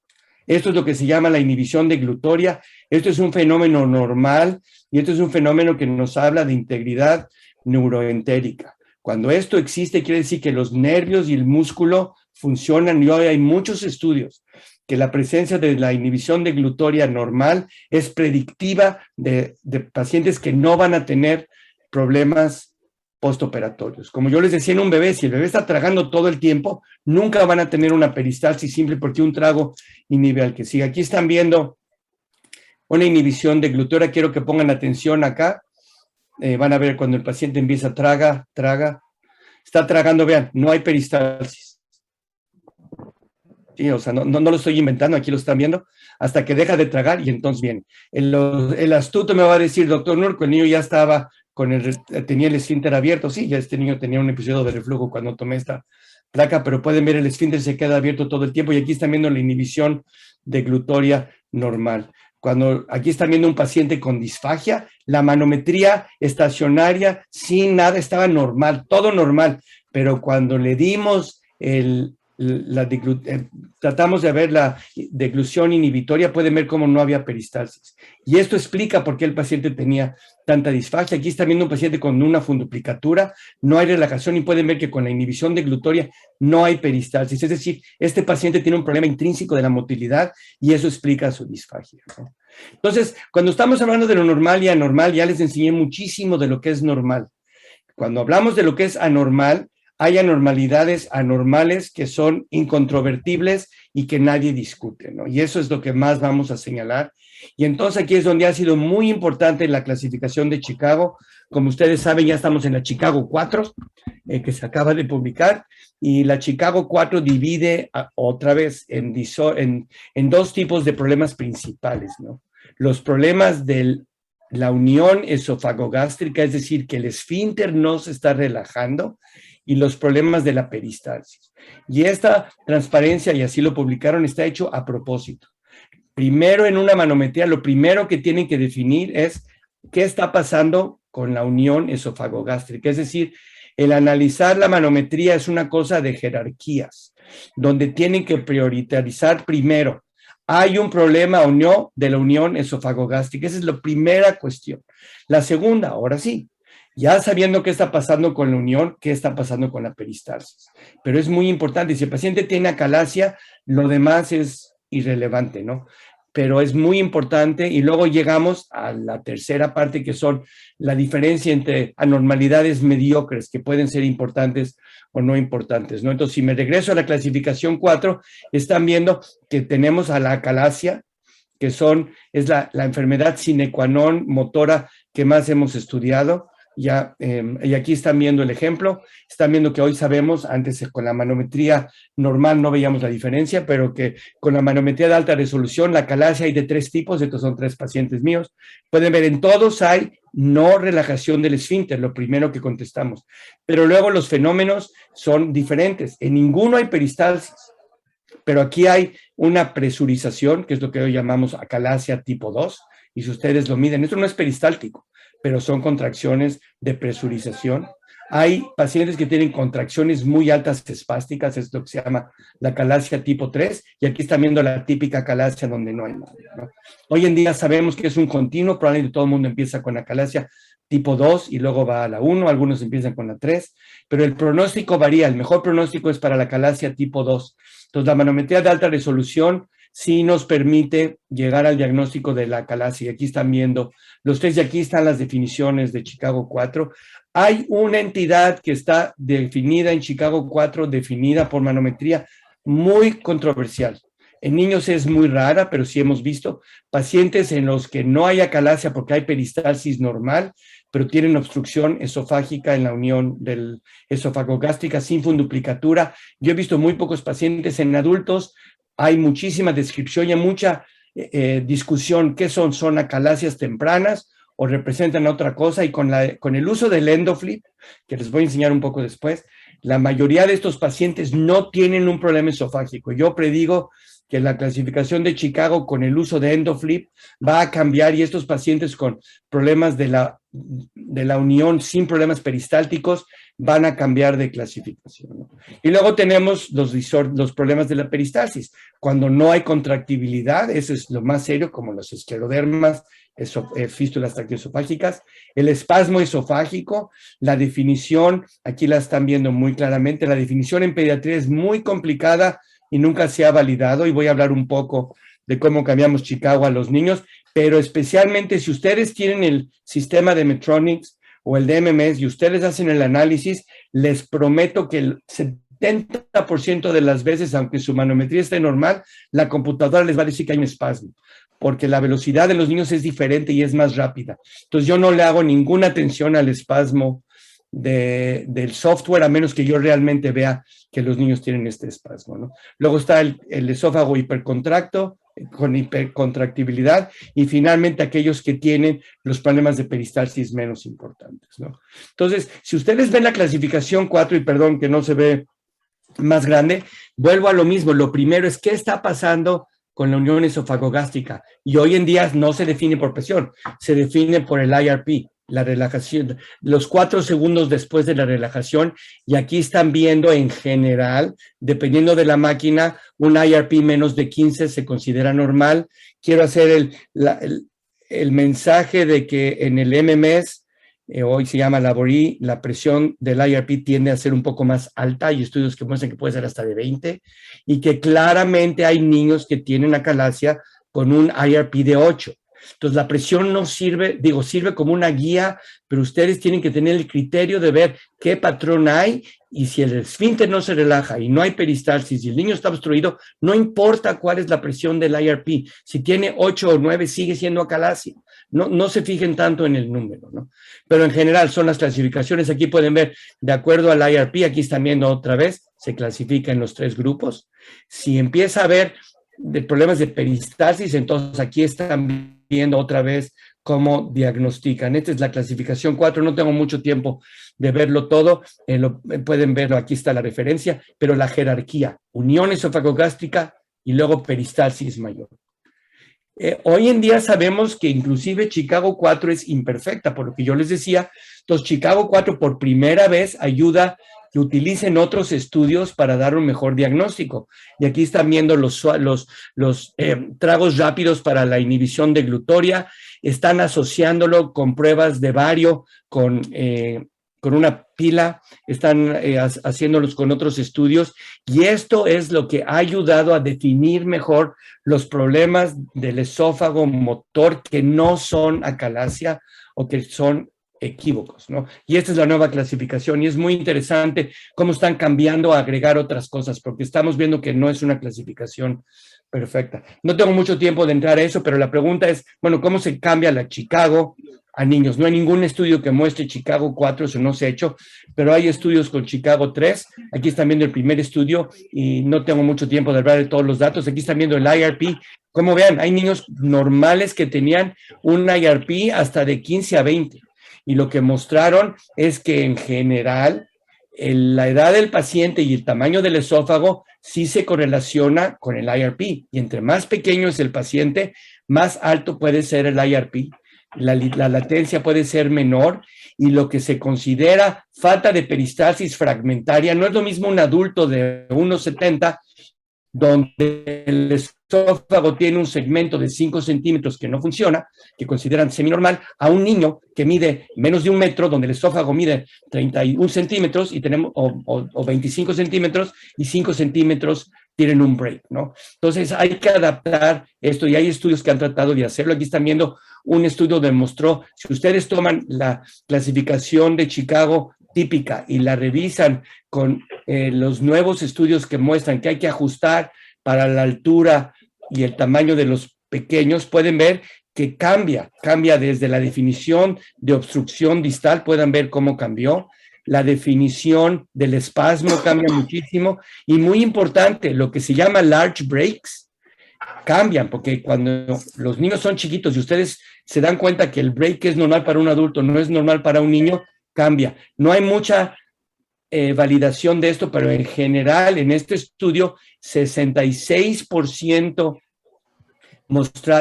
Esto es lo que se llama la inhibición de glutoria. Esto es un fenómeno normal y esto es un fenómeno que nos habla de integridad neuroentérica. Cuando esto existe, quiere decir que los nervios y el músculo funcionan, y hoy hay muchos estudios que la presencia de la inhibición de glutoria normal es predictiva de pacientes que no van a tener problemas postoperatorios. Como yo les decía, en un bebé, si el bebé está tragando todo el tiempo, nunca van a tener una peristalsis simple porque un trago inhibe al que sigue. Aquí están viendo una inhibición de glutoria. Quiero que pongan atención acá. Van a ver cuando el paciente empieza, traga, está tragando, vean, no hay peristalsis. Sí, o sea, no lo estoy inventando, aquí lo están viendo, hasta que deja de tragar y entonces viene. El astuto me va a decir, doctor Nurko, el niño ya estaba tenía el esfínter abierto. Sí, ya este niño tenía un episodio de reflujo cuando tomé esta placa, pero pueden ver el esfínter se queda abierto todo el tiempo y aquí están viendo la inhibición de glutoria normal. Aquí están viendo un paciente con disfagia, la manometría estacionaria, sin nada, estaba normal, todo normal, pero cuando le dimos tratamos de ver la deglución inhibitoria, pueden ver cómo no había peristalsis. Y esto explica por qué el paciente tenía tanta disfagia. Aquí está viendo un paciente con una funduplicatura, no hay relajación y pueden ver que con la inhibición de glutoria no hay peristalsis. Es decir, este paciente tiene un problema intrínseco de la motilidad y eso explica su disfagia, ¿no? Entonces, cuando estamos hablando de lo normal y anormal, ya les enseñé muchísimo de lo que es normal. Cuando hablamos de lo que es anormal, hay anormalidades anormales que son incontrovertibles y que nadie discute, ¿no? Y eso es lo que más vamos a señalar. Y entonces aquí es donde ha sido muy importante la clasificación de Chicago. Como ustedes saben, ya estamos en la Chicago 4, que se acaba de publicar, y la Chicago 4 divide otra vez en dos tipos de problemas principales, ¿no? Los problemas de la unión esofagogástrica, es decir, que el esfínter no se está relajando, y los problemas de la peristalsis. Y esta transparencia, y así lo publicaron, está hecho a propósito. Primero, en una manometría, lo primero que tienen que definir es qué está pasando con la unión esofagogástrica. Es decir, el analizar la manometría es una cosa de jerarquías, donde tienen que priorizar primero, ¿hay un problema o no de la unión esofagogástrica? Esa es la primera cuestión. La segunda, ahora sí, ya sabiendo qué está pasando con la unión, qué está pasando con la peristalsis. Pero es muy importante, si el paciente tiene acalasia, lo demás es irrelevante, ¿no? Pero es muy importante y luego llegamos a la tercera parte que son la diferencia entre anormalidades mediocres que pueden ser importantes o no importantes, ¿no? Entonces, si me regreso a la clasificación 4, están viendo que tenemos a la acalasia, que es la enfermedad sine qua non motora que más hemos estudiado. Y aquí están viendo el ejemplo, están viendo que hoy sabemos, antes con la manometría normal no veíamos la diferencia, pero que con la manometría de alta resolución, la acalasia hay de 3 tipos, estos son 3 pacientes míos, pueden ver en todos hay no relajación del esfínter, lo primero que contestamos, pero luego los fenómenos son diferentes, en ninguno hay peristalsis, pero aquí hay una presurización, que es lo que hoy llamamos acalasia tipo 2, y si ustedes lo miden, esto no es peristáltico, pero son contracciones de presurización. Hay pacientes que tienen contracciones muy altas espásticas, es lo que se llama la acalasia tipo 3, y aquí están viendo la típica acalasia donde no hay nada, ¿no? Hoy en día sabemos que es un continuo, probablemente todo el mundo empieza con la acalasia tipo 2 y luego va a la 1, algunos empiezan con la 3, pero el pronóstico varía, el mejor pronóstico es para la acalasia tipo 2. Entonces la manometría de alta resolución sí nos permite llegar al diagnóstico de la acalasia. Aquí están viendo los 3 y aquí están las definiciones de Chicago 4. Hay una entidad que está definida en Chicago 4, definida por manometría, muy controversial. En niños es muy rara, pero sí hemos visto pacientes en los que no hay acalasia porque hay peristalsis normal, pero tienen obstrucción esofágica en la unión del esófago gástrica sin funduplicatura. Yo he visto muy pocos pacientes en adultos, hay muchísima descripción y hay mucha discusión. ¿Qué son? ¿Son acalasias tempranas o representan otra cosa? Y con el uso del EndoFlip, que les voy a enseñar un poco después, la mayoría de estos pacientes no tienen un problema esofágico. Yo predigo que la clasificación de Chicago con el uso de EndoFlip va a cambiar y estos pacientes con problemas de la unión sin problemas peristálticos van a cambiar de clasificación, ¿no? Y luego tenemos los problemas de la peristalsis. Cuando no hay contractibilidad, eso es lo más serio, como los esclerodermas, fístulas tractoesofágicas, el espasmo esofágico, la definición, aquí la están viendo muy claramente, la definición en pediatría es muy complicada y nunca se ha validado, y voy a hablar un poco de cómo cambiamos Chicago a los niños, pero especialmente si ustedes tienen el sistema de Medtronic o el de MMS y ustedes hacen el análisis, les prometo que el 70% de las veces, aunque su manometría esté normal, la computadora les va a decir que hay un espasmo, porque la velocidad de los niños es diferente y es más rápida. Entonces yo no le hago ninguna atención al espasmo del software, a menos que yo realmente vea que los niños tienen este espasmo, ¿no? Luego está el esófago hipercontracto, con hipercontractibilidad, y finalmente aquellos que tienen los problemas de peristalsis menos importantes, ¿no? Entonces, si ustedes ven la clasificación 4, y perdón que no se ve más grande, vuelvo a lo mismo. Lo primero es qué está pasando con la unión esofagogástrica, y hoy en día no se define por presión, se define por el IRP, la relajación, los 4 segundos después de la relajación, y aquí están viendo en general, dependiendo de la máquina, un IRP menos de 15 se considera normal. Quiero hacer el mensaje de que en el MMS, hoy se llama Laborie, la presión del IRP tiende a ser un poco más alta, hay estudios que muestran que puede ser hasta de 20, y que claramente hay niños que tienen acalasia con un IRP de 8. Entonces la presión no sirve, sirve como una guía, pero ustedes tienen que tener el criterio de ver qué patrón hay, y si el esfínter no se relaja y no hay peristalsis y el niño está obstruido, no importa cuál es la presión del IRP, si tiene 8 o 9 sigue siendo acalasia. No se fijen tanto en el número, ¿no? Pero en general son las clasificaciones. Aquí pueden ver, de acuerdo al IRP, aquí están viendo otra vez, se clasifica en los 3 grupos. Si empieza a haber problemas de peristalsis, entonces aquí están viendo otra vez cómo diagnostican. Esta es la clasificación 4, no tengo mucho tiempo de verlo todo, pueden verlo, aquí está la referencia, pero la jerarquía, unión esofagogástrica y luego peristalsis mayor. Hoy en día sabemos que inclusive Chicago 4 es imperfecta, por lo que yo les decía. Entonces Chicago 4 por primera vez ayuda que utilicen otros estudios para dar un mejor diagnóstico. Y aquí están viendo los tragos rápidos para la inhibición de glutoria, están asociándolo con pruebas de bario, con una pila, están haciéndolos con otros estudios, y esto es lo que ha ayudado a definir mejor los problemas del esófago motor que no son acalasia o que son equívocos, ¿no? Y esta es la nueva clasificación, y es muy interesante cómo están cambiando a agregar otras cosas, porque estamos viendo que no es una clasificación perfecta. No tengo mucho tiempo de entrar a eso, pero la pregunta es, bueno, ¿cómo se cambia la Chicago a niños? No hay ningún estudio que muestre Chicago 4, eso no se ha hecho, pero hay estudios con Chicago 3. Aquí están viendo el primer estudio, y no tengo mucho tiempo de hablar de todos los datos. Aquí están viendo el IRP. Como vean, hay niños normales que tenían un IRP hasta de 15 a 20. Y lo que mostraron es que en general la edad del paciente y el tamaño del esófago sí se correlaciona con el IRP. Y entre más pequeño es el paciente, más alto puede ser el IRP. La latencia puede ser menor, y lo que se considera falta de peristalsis fragmentaria no es lo mismo un adulto de 1,70, donde el esófago tiene un segmento de 5 centímetros que no funciona, que consideran seminormal, a un niño que mide menos de 1 metro, donde el esófago mide 31 centímetros y tenemos, o 25 centímetros, y 5 centímetros tienen un break, ¿no? Entonces hay que adaptar esto, y hay estudios que han tratado de hacerlo. Aquí están viendo un estudio que demostró, si ustedes toman la clasificación de Chicago típica y la revisan con los nuevos estudios que muestran que hay que ajustar para la altura y el tamaño de los pequeños, pueden ver que cambia desde la definición de obstrucción distal, puedan ver cómo cambió, la definición del espasmo cambia muchísimo, y muy importante, lo que se llama large breaks cambian, porque cuando los niños son chiquitos y ustedes se dan cuenta que el break que es normal para un adulto no es normal para un niño, cambia. No hay mucha validación de esto, pero en general en este estudio 66%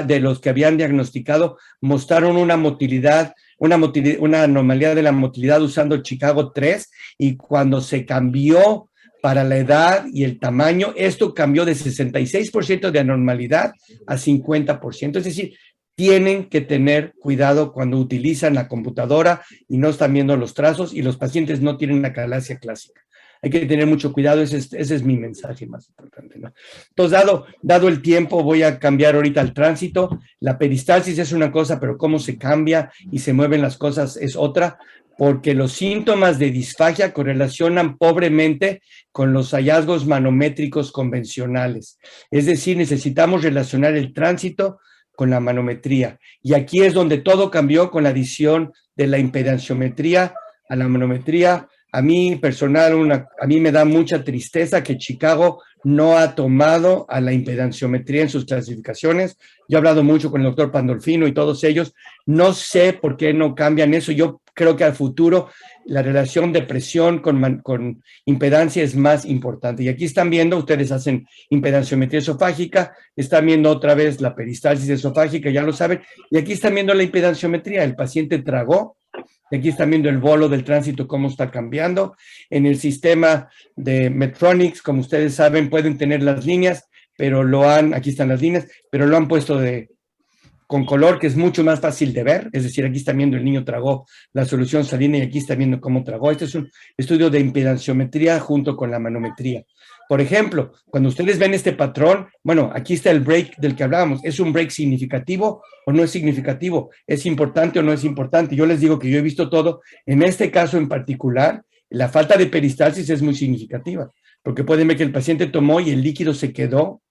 de los que habían diagnosticado mostraron una motilidad, una anormalidad de la motilidad usando el Chicago 3, y cuando se cambió para la edad y el tamaño, esto cambió de 66% de anormalidad a 50%. Es decir, tienen que tener cuidado cuando utilizan la computadora y no están viendo los trazos, y los pacientes no tienen una acalasia clásica. Hay que tener mucho cuidado, ese es mi mensaje más importante, ¿no? Entonces, dado el tiempo, voy a cambiar ahorita el tránsito. La peristalsis es una cosa, pero cómo se cambia y se mueven las cosas es otra, porque los síntomas de disfagia correlacionan pobremente con los hallazgos manométricos convencionales. Es decir, necesitamos relacionar el tránsito con la manometría. Y aquí es donde todo cambió con la adición de la impedanciometría a la manometría. A mí personal, a mí me da mucha tristeza que Chicago no ha tomado a la impedanciometría en sus clasificaciones. Yo he hablado mucho con el doctor Pandolfino y todos ellos. No sé por qué no cambian eso. Yo creo que al futuro la relación de presión con impedancia es más importante. Y aquí están viendo, ustedes hacen impedanciometría esofágica, están viendo otra vez la peristalsis esofágica, ya lo saben. Y aquí están viendo la impedanciometría. El paciente tragó. Aquí están viendo el bolo del tránsito, cómo está cambiando. En el sistema de Medtronic, como ustedes saben, pueden tener las líneas, pero aquí están las líneas, pero lo han puesto con color, que es mucho más fácil de ver. Es decir, aquí están viendo el niño tragó la solución salina y aquí está viendo cómo tragó. Este es un estudio de impedanciometría junto con la manometría. Por ejemplo, cuando ustedes ven este patrón, bueno, aquí está el break del que hablábamos. ¿Es un break significativo o no es significativo? ¿Es importante o no es importante? Yo les digo que yo he visto todo. En este caso en particular, la falta de peristalsis es muy significativa, porque pueden ver que el paciente tomó y el líquido se quedó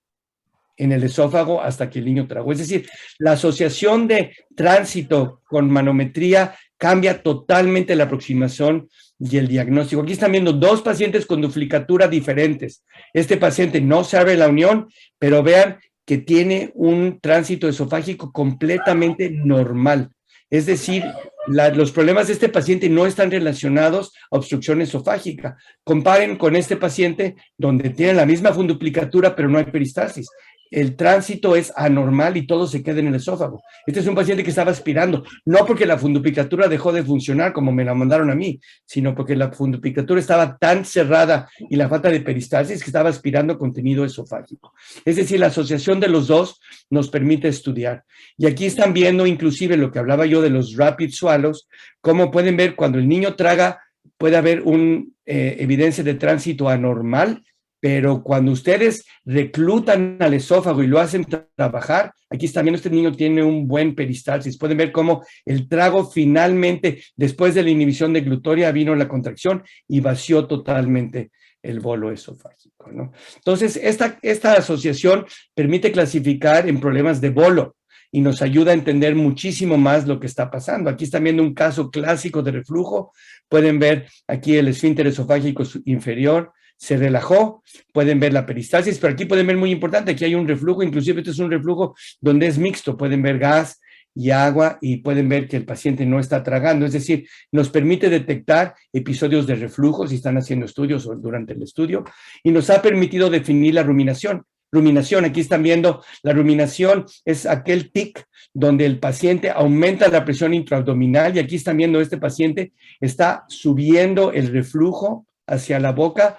en el esófago hasta que el niño tragó. Es decir, la asociación de tránsito con manometría cambia totalmente la aproximación y el diagnóstico. Aquí están viendo dos pacientes con duplicatura diferentes. Este paciente no se abre la unión, pero vean que tiene un tránsito esofágico completamente normal. Es decir, los problemas de este paciente no están relacionados a obstrucción esofágica. Comparen con este paciente donde tiene la misma funduplicatura, pero no hay peristalsis. El tránsito es anormal y todo se queda en el esófago. Este es un paciente que estaba aspirando, no porque la funduplicatura dejó de funcionar como me la mandaron a mí, sino porque la funduplicatura estaba tan cerrada y la falta de peristalsis que estaba aspirando contenido esofágico. Es decir, la asociación de los dos nos permite estudiar. Y aquí están viendo inclusive lo que hablaba yo de los rapid swallows, como pueden ver cuando el niño traga puede haber una evidencia de tránsito anormal, pero cuando ustedes reclutan al esófago y lo hacen trabajar, aquí también este niño tiene un buen peristalsis. Pueden ver cómo el trago finalmente, después de la inhibición de glutoria, vino la contracción y vació totalmente el bolo esofágico, ¿no? Entonces, esta asociación permite clasificar en problemas de bolo y nos ayuda a entender muchísimo más lo que está pasando. Aquí están viendo un caso clásico de reflujo. Pueden ver aquí el esfínter esofágico inferior, se relajó, pueden ver la peristalsis, pero aquí pueden ver muy importante, aquí hay un reflujo, inclusive este es un reflujo donde es mixto, pueden ver gas y agua y pueden ver que el paciente no está tragando, es decir, nos permite detectar episodios de reflujo si están haciendo estudios o durante el estudio, y nos ha permitido definir la ruminación. Ruminación, aquí están viendo, la ruminación es aquel tic donde el paciente aumenta la presión intraabdominal, y aquí están viendo este paciente está subiendo el reflujo hacia la boca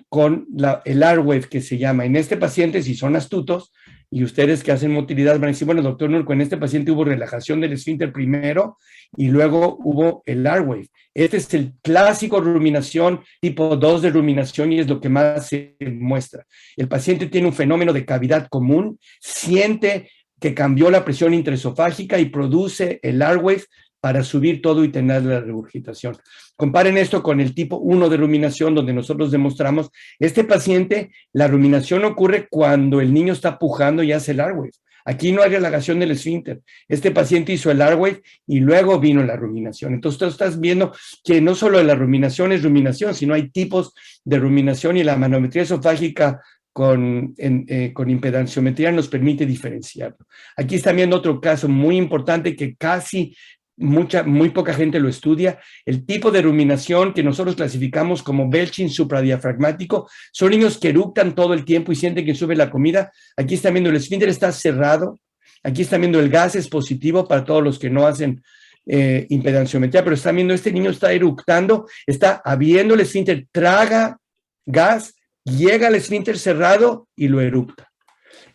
con el airwave que se llama. En este paciente, si son astutos, y ustedes que hacen motilidad van a decir, bueno, doctor Nurko, en este paciente hubo relajación del esfínter primero y luego hubo el airwave. Este es el clásico ruminación, tipo 2 de ruminación, y es lo que más se muestra. El paciente tiene un fenómeno de cavidad común, siente que cambió la presión intraesofágica y produce el airwave para subir todo y tener la regurgitación. Comparen esto con el tipo 1 de ruminación, donde nosotros demostramos, este paciente, la ruminación ocurre cuando el niño está pujando y hace el airwave. Aquí no hay relajación del esfínter. Este paciente hizo el R-Wave y luego vino la ruminación. Entonces tú estás viendo que no solo la ruminación es ruminación, sino hay tipos de ruminación y la manometría esofágica con impedanciometría nos permite diferenciarlo. Aquí está viendo otro caso muy importante que casi muy poca gente lo estudia. El tipo de ruminación que nosotros clasificamos como belching supradiafragmático son niños que eructan todo el tiempo y sienten que sube la comida. Aquí están viendo el esfínter está cerrado. Aquí están viendo el gas es positivo para todos los que no hacen impedanciometría, pero están viendo este niño está eructando, está abriendo el esfínter, traga gas, llega al esfínter cerrado y lo eructa.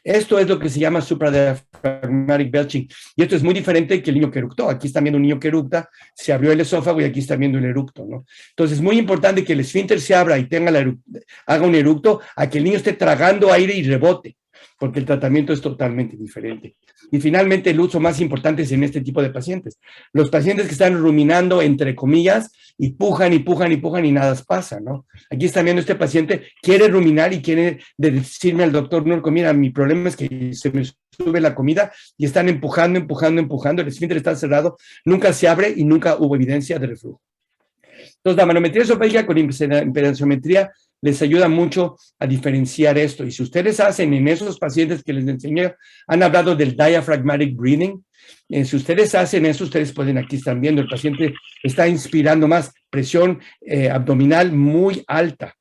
Esto es lo que se llama supradiaphragmatic belching. Y esto es muy diferente que el niño que eructó. Aquí están viendo un niño que eructa, se abrió el esófago y aquí están viendo el eructo, ¿no? Entonces es muy importante que el esfínter se abra y haga un eructo a que el niño esté tragando aire y rebote, porque el tratamiento es totalmente diferente. Y finalmente el uso más importante es en este tipo de pacientes. Los pacientes que están ruminando, entre comillas, y pujan y nada pasa, ¿no? Aquí están viendo este paciente, quiere ruminar y quiere decirme al doctor Nurko, mira, mi problema es que se me sube la comida y están empujando, el esfínter está cerrado, nunca se abre y nunca hubo evidencia de reflujo. Entonces, la manometría esofágica con impedanciometría les ayuda mucho a diferenciar esto. Y si ustedes hacen en esos pacientes que les enseñé, han hablado del diaphragmatic breathing. Si ustedes hacen eso, ustedes pueden, aquí están viendo, el paciente está inspirando más, presión abdominal muy alta,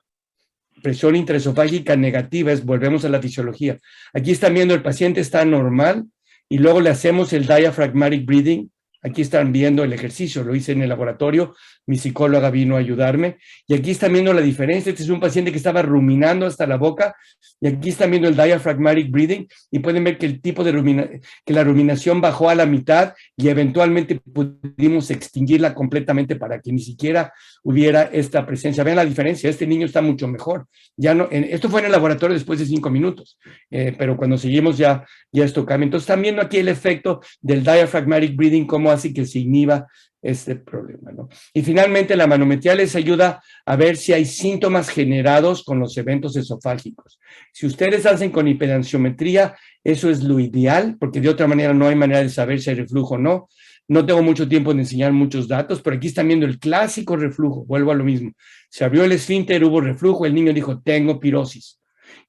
presión intraesofágica negativa, volvemos a la fisiología. Aquí están viendo, el paciente está normal y luego le hacemos el diaphragmatic breathing. Aquí están viendo el ejercicio, lo hice en el laboratorio, mi psicóloga vino a ayudarme, y aquí están viendo la diferencia. Este es un paciente que estaba ruminando hasta la boca, y aquí están viendo el diaphragmatic breathing, y pueden ver que el tipo de que la ruminación bajó a la mitad, y eventualmente pudimos extinguirla completamente para que ni siquiera hubiera esta presencia. Vean la diferencia, este niño está mucho mejor. Ya no, esto fue en el laboratorio después de 5 minutos, pero cuando seguimos ya esto cambia. Entonces están viendo aquí el efecto del diaphragmatic breathing, cómo hace que se inhiba este problema, ¿no? Y finalmente la manometría les ayuda a ver si hay síntomas generados con los eventos esofágicos. Si ustedes hacen con impedanciometría, eso es lo ideal, porque de otra manera no hay manera de saber si hay reflujo o no. No tengo mucho tiempo de enseñar muchos datos, pero aquí están viendo el clásico reflujo, vuelvo a lo mismo. Se abrió el esfínter, hubo reflujo, el niño dijo, tengo pirosis.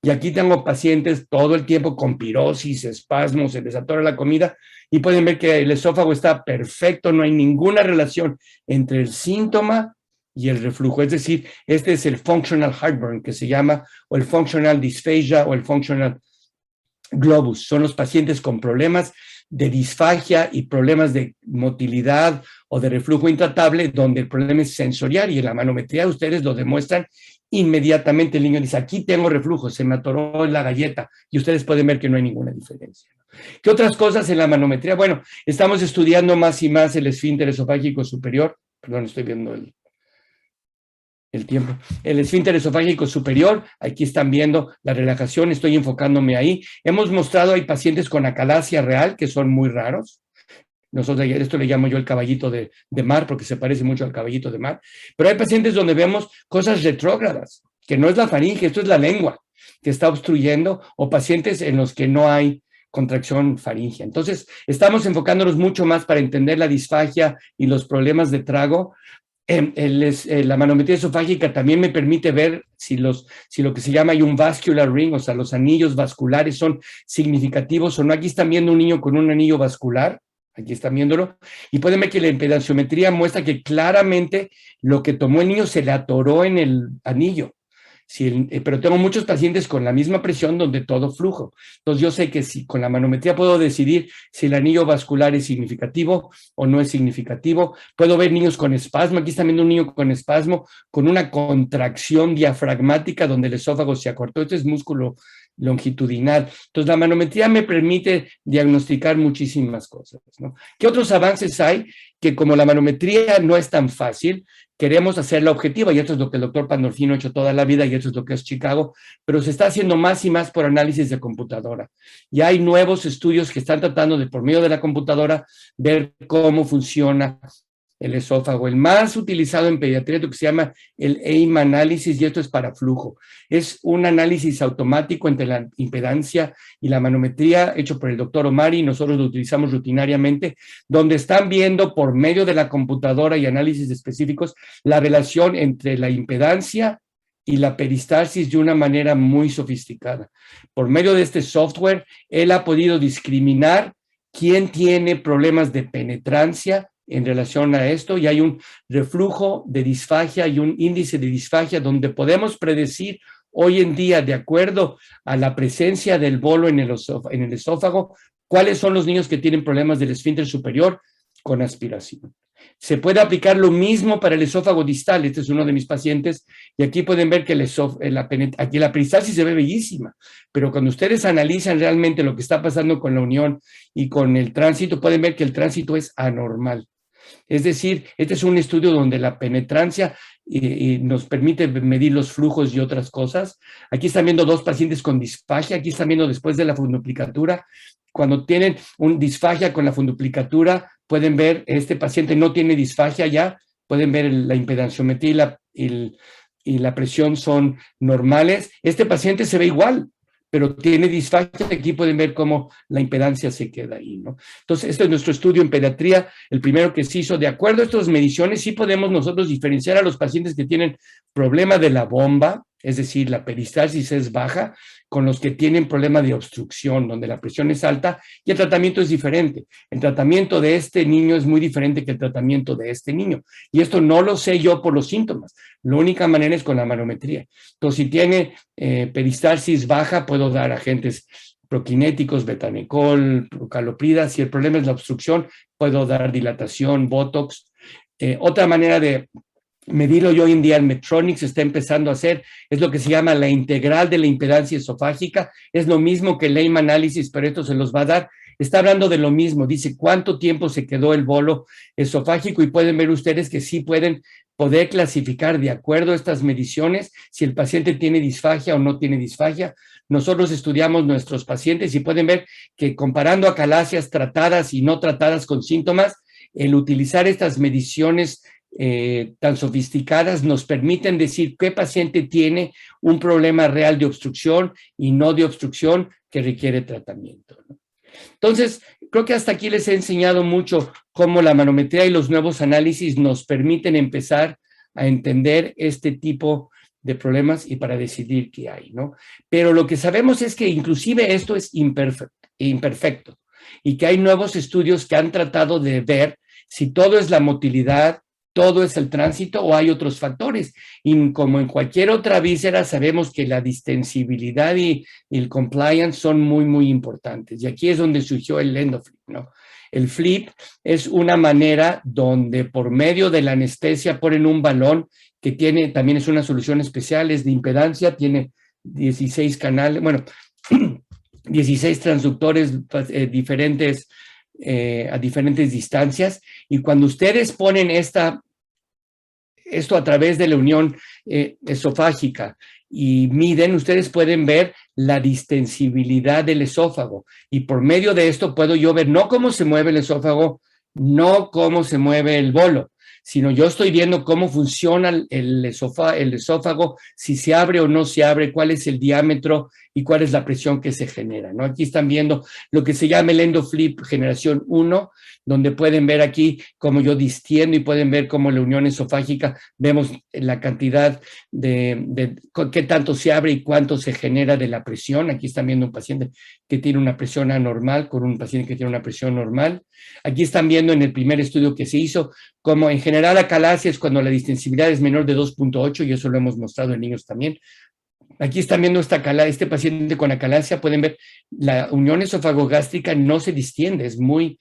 Y aquí tengo pacientes todo el tiempo con pirosis, espasmos, se les atora la comida y pueden ver que el esófago está perfecto, no hay ninguna relación entre el síntoma y el reflujo. Es decir, este es el functional heartburn que se llama, o el functional dysphagia o el functional globus. Son los pacientes con problemas de disfagia y problemas de motilidad o de reflujo intratable, donde el problema es sensorial, y en la manometría ustedes lo demuestran inmediatamente. El niño dice, aquí tengo reflujo, se me atoró en la galleta, y ustedes pueden ver que no hay ninguna diferencia. ¿Qué otras cosas en la manometría? Bueno, estamos estudiando más y más el esfínter esofágico superior. Perdón, estoy viendo el tiempo. El esfínter esofágico superior, aquí están viendo la relajación, estoy enfocándome ahí. Hemos mostrado, hay pacientes con acalasia real, que son muy raros. Nosotros esto le llamo yo el caballito de mar, porque se parece mucho al caballito de mar. Pero hay pacientes donde vemos cosas retrógradas, que no es la faringe, esto es la lengua, que está obstruyendo, o pacientes en los que no hay contracción faríngea. Entonces, estamos enfocándonos mucho más para entender la disfagia y los problemas de trago. La manometría esofágica también me permite ver si lo que se llama un vascular ring, o sea, los anillos vasculares son significativos o no. Aquí están viendo un niño con un anillo vascular, aquí están viéndolo, y pueden ver que la impedanciometría muestra que claramente lo que tomó el niño se le atoró en el anillo. Pero tengo muchos pacientes con la misma presión donde todo flujo. Entonces yo sé que si con la manometría puedo decidir si el anillo vascular es significativo o no es significativo. Puedo ver niños con espasmo. Aquí están viendo un niño con espasmo, con una contracción diafragmática donde el esófago se acortó. Este es músculo longitudinal. Entonces la manometría me permite diagnosticar muchísimas cosas, ¿no? ¿Qué otros avances hay? Que como la manometría no es tan fácil, queremos hacerla objetiva, y esto es lo que el doctor Pandolfino ha hecho toda la vida, y esto es lo que es Chicago, pero se está haciendo más y más por análisis de computadora. Ya hay nuevos estudios que están tratando de, por medio de la computadora, ver cómo funciona el esófago. El más utilizado en pediatría es lo que se llama el AIM análisis, y esto es para flujo. Es un análisis automático entre la impedancia y la manometría hecho por el doctor Omari, y nosotros lo utilizamos rutinariamente, donde están viendo por medio de la computadora y análisis específicos la relación entre la impedancia y la peristalsis de una manera muy sofisticada. Por medio de este software, él ha podido discriminar quién tiene problemas de penetrancia en relación a esto, y hay un reflujo de disfagia y un índice de disfagia donde podemos predecir hoy en día, de acuerdo a la presencia del bolo en el esófago, cuáles son los niños que tienen problemas del esfínter superior con aspiración. Se puede aplicar lo mismo para el esófago distal. Este es uno de mis pacientes, y aquí pueden ver que aquí la peristalsis se ve bellísima, pero cuando ustedes analizan realmente lo que está pasando con la unión y con el tránsito, pueden ver que el tránsito es anormal. Es decir, este es un estudio donde la penetrancia nos permite medir los flujos y otras cosas. Aquí están viendo dos pacientes con disfagia, aquí están viendo después de la funduplicatura. Cuando tienen un disfagia con la funduplicatura, pueden ver, este paciente no tiene disfagia ya, pueden ver la impedanciometría y la presión son normales. Este paciente se ve igual, pero tiene disfagia. Aquí pueden ver cómo la impedancia se queda ahí, ¿no? Entonces, este es nuestro estudio en pediatría, el primero que se hizo. De acuerdo a estas mediciones, sí podemos nosotros diferenciar a los pacientes que tienen problema de la bomba, es decir, la peristalsis es baja, con los que tienen problema de obstrucción, donde la presión es alta, y el tratamiento es diferente. El tratamiento de este niño es muy diferente que el tratamiento de este niño, y esto no lo sé yo por los síntomas. La única manera es con la manometría. Entonces, si tiene peristalsis baja, puedo dar agentes prokinéticos, betamecol, procaloprida. Si el problema es la obstrucción, puedo dar dilatación, botox. Otra manera de medirlo, y hoy en día el Medtronic se está empezando a hacer, es lo que se llama la integral de la impedancia esofágica. Es lo mismo que el AIM análisis, pero esto se los va a dar. Está hablando de lo mismo, dice cuánto tiempo se quedó el bolo esofágico, y pueden ver ustedes que sí pueden poder clasificar de acuerdo a estas mediciones si el paciente tiene disfagia o no tiene disfagia. Nosotros estudiamos nuestros pacientes y pueden ver que comparando acalacias tratadas y no tratadas con síntomas, el utilizar estas mediciones tan sofisticadas nos permiten decir qué paciente tiene un problema real de obstrucción y no de obstrucción que requiere tratamiento, ¿no? Entonces, creo que hasta aquí les he enseñado mucho cómo la manometría y los nuevos análisis nos permiten empezar a entender este tipo de problemas y para decidir qué hay, ¿no? Pero lo que sabemos es que inclusive esto es imperfecto, y que hay nuevos estudios que han tratado de ver si todo es la motilidad, todo es el tránsito o hay otros factores. Y como en cualquier otra víscera, sabemos que la distensibilidad y el compliance son muy, muy importantes. Y aquí es donde surgió el EndoFlip, ¿no? El flip es una manera donde por medio de la anestesia ponen un balón que tiene, también es una solución especial, es de impedancia, tiene 16 canales, bueno, 16 transductores diferentes a diferentes distancias, y cuando ustedes ponen esto a través de la unión esofágica y miden, ustedes pueden ver la distensibilidad del esófago, y por medio de esto puedo yo ver no cómo se mueve el esófago, no cómo se mueve el bolo, sino yo estoy viendo cómo funciona el esófago, si se abre o no se abre, cuál es el diámetro y cuál es la presión que se genera, ¿no? Aquí están viendo lo que se llama el EndoFlip generación 1, donde pueden ver aquí cómo yo distiendo, y pueden ver cómo la unión esofágica, vemos la cantidad de qué tanto se abre y cuánto se genera de la presión. Aquí están viendo un paciente que tiene una presión anormal con un paciente que tiene una presión normal. Aquí están viendo en el primer estudio que se hizo, como en general acalasia es cuando la distensibilidad es menor de 2.8, y eso lo hemos mostrado en niños también. Aquí están viendo este paciente con acalasia, pueden ver la unión esofagogástrica no se distiende, es muy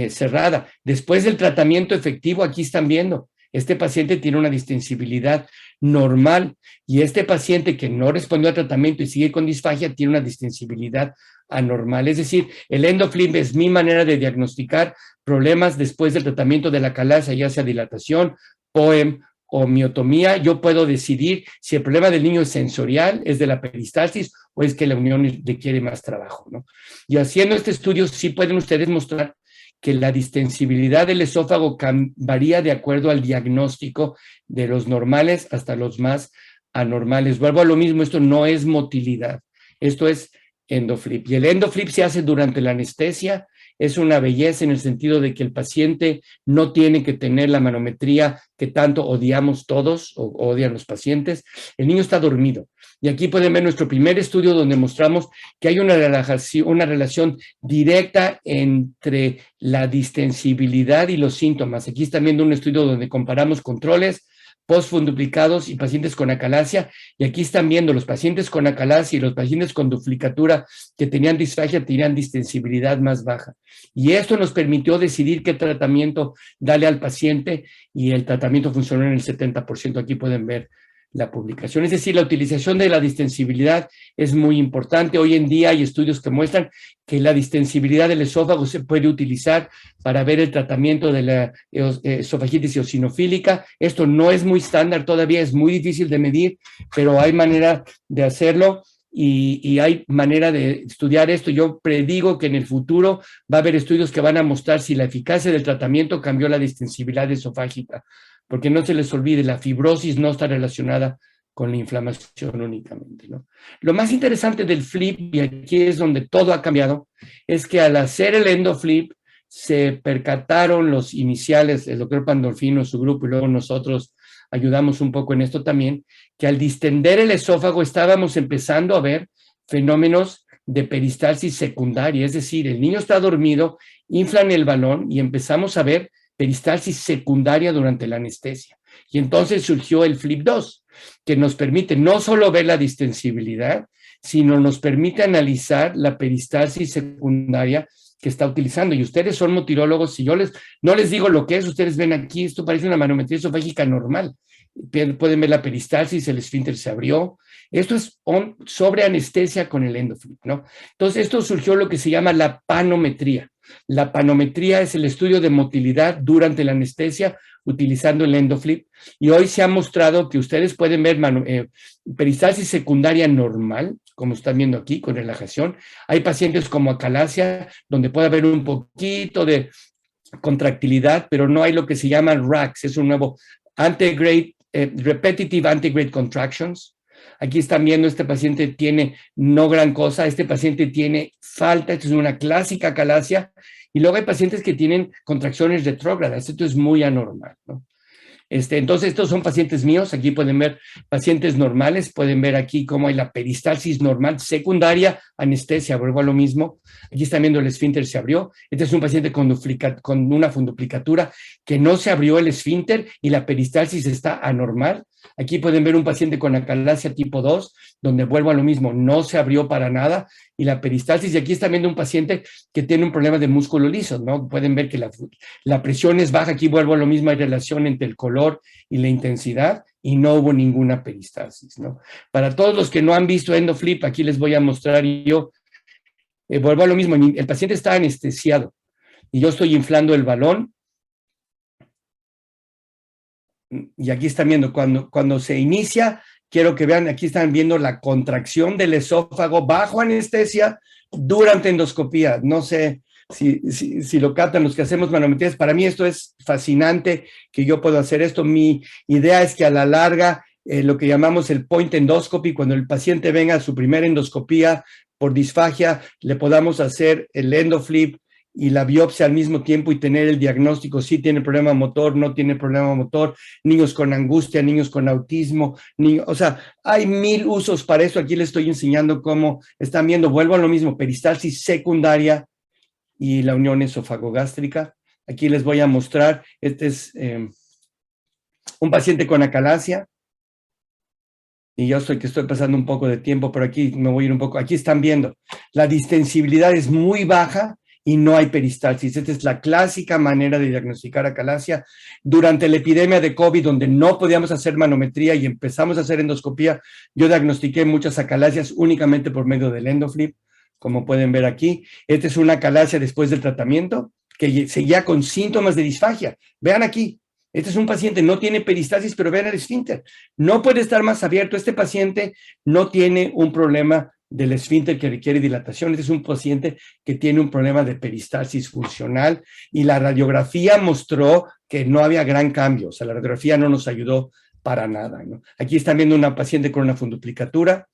cerrada. Después del tratamiento efectivo, aquí están viendo, este paciente tiene una distensibilidad normal, y este paciente que no respondió al tratamiento y sigue con disfagia tiene una distensibilidad anormal. Es decir, el EndoFlip es mi manera de diagnosticar problemas después del tratamiento de la acalasia, ya sea dilatación, POEM o miotomía. Yo puedo decidir si el problema del niño es sensorial, es de la peristalsis, o es que la unión requiere más trabajo, ¿no? Y haciendo este estudio sí pueden ustedes mostrar que la distensibilidad del esófago varía de acuerdo al diagnóstico, de los normales hasta los más anormales. Vuelvo a lo mismo, esto no es motilidad, esto es endoflip. Y el endoflip se hace durante la anestesia. Es una belleza en el sentido de que el paciente no tiene que tener la manometría que tanto odiamos todos o odian los pacientes. El niño está dormido. Y aquí pueden ver nuestro primer estudio donde mostramos que hay una relación directa entre la distensibilidad y los síntomas. Aquí están viendo un estudio donde comparamos controles postfunduplicados y pacientes con acalasia, y aquí están viendo los pacientes con acalasia y los pacientes con duplicatura que tenían disfagia, tenían distensibilidad más baja. Y esto nos permitió decidir qué tratamiento darle al paciente, y el tratamiento funcionó en el 70%. Aquí pueden ver la publicación. Es decir, la utilización de la distensibilidad es muy importante. Hoy en día hay estudios que muestran que la distensibilidad del esófago se puede utilizar para ver el tratamiento de la esofagitis eosinofílica. Esto no es muy estándar todavía, es muy difícil de medir, pero hay manera de hacerlo. Y hay manera de estudiar esto. Yo predigo que en el futuro va a haber estudios que van a mostrar si la eficacia del tratamiento cambió la distensibilidad esofágica, porque no se les olvide, la fibrosis no está relacionada con la inflamación únicamente, ¿no? Lo más interesante del flip, y aquí es donde todo ha cambiado, es que al hacer el endoflip se percataron los iniciales, el doctor Pandolfino, su grupo, y luego nosotros ayudamos un poco en esto también, que al distender el esófago estábamos empezando a ver fenómenos de peristalsis secundaria, es decir, el niño está dormido, inflan el balón y empezamos a ver peristalsis secundaria durante la anestesia. Y entonces surgió el FLIP 2, que nos permite no solo ver la distensibilidad, sino nos permite analizar la peristalsis secundaria que está utilizando. Y ustedes son motilólogos, si yo no les digo lo que es, ustedes ven aquí, esto parece una manometría esofágica normal. Pueden ver la peristalsis, el esfínter se abrió. Esto es sobre anestesia con el endoflip, ¿no? Entonces, esto surgió lo que se llama la panometría. La panometría es el estudio de motilidad durante la anestesia utilizando el endoflip, y hoy se ha mostrado que ustedes pueden ver peristalsis secundaria normal, como están viendo aquí, con relajación. Hay pacientes como acalasia, donde puede haber un poquito de contractilidad, pero no hay lo que se llama RACs, es un nuevo repetitive antegrade contractions. Aquí están viendo, este paciente tiene no gran cosa, este paciente tiene falta, esto es una clásica acalasia, y luego hay pacientes que tienen contracciones retrógradas, esto es muy anormal, ¿no? Entonces, estos son pacientes míos, aquí pueden ver pacientes normales, pueden ver aquí cómo hay la peristalsis normal, secundaria, anestesia, vuelvo a lo mismo. Aquí están viendo el esfínter se abrió. Este es un paciente con una funduplicatura que no se abrió el esfínter y la peristalsis está anormal. Aquí pueden ver un paciente con acalasia tipo 2, donde vuelvo a lo mismo, no se abrió para nada, y la peristalsis, y aquí están viendo un paciente que tiene un problema de músculo liso, ¿no? Pueden ver que la presión es baja, aquí vuelvo a lo mismo, hay relación entre el color y la intensidad, y no hubo ninguna peristalsis, ¿no? Para todos los que no han visto endoflip, aquí les voy a mostrar yo, vuelvo a lo mismo, el paciente está anestesiado, y yo estoy inflando el balón, y aquí están viendo, cuando se inicia, quiero que vean, aquí están viendo la contracción del esófago bajo anestesia durante endoscopía. No sé si lo captan los que hacemos manometrías. Para mí esto es fascinante, que yo puedo hacer esto. Mi idea es que a la larga, lo que llamamos el point endoscopy, cuando el paciente venga a su primera endoscopía por disfagia, le podamos hacer el endoflip y la biopsia al mismo tiempo y tener el diagnóstico, si tiene problema motor, no tiene problema motor, niños con angustia, niños con autismo, o sea, hay 1000 usos para eso. Aquí les estoy enseñando cómo están viendo, vuelvo a lo mismo, peristalsis secundaria y la unión esofagogástrica. Aquí les voy a mostrar, este es un paciente con acalasia, y yo estoy pasando un poco de tiempo, pero aquí me voy a ir un poco, aquí están viendo, la distensibilidad es muy baja, y no hay peristalsis. Esta es la clásica manera de diagnosticar acalasia. Durante la epidemia de COVID, donde no podíamos hacer manometría y empezamos a hacer endoscopía, yo diagnostiqué muchas acalasias únicamente por medio del endoflip, como pueden ver aquí. Esta es una acalasia después del tratamiento, que seguía con síntomas de disfagia. Vean aquí, este es un paciente, no tiene peristalsis, pero vean el esfínter. No puede estar más abierto. Este paciente no tiene un problema del esfínter que requiere dilatación. Este es un paciente que tiene un problema de peristalsis funcional y la radiografía mostró que no había gran cambio, o sea, la radiografía no nos ayudó para nada, ¿no? Aquí están viendo una paciente con una funduplicatura,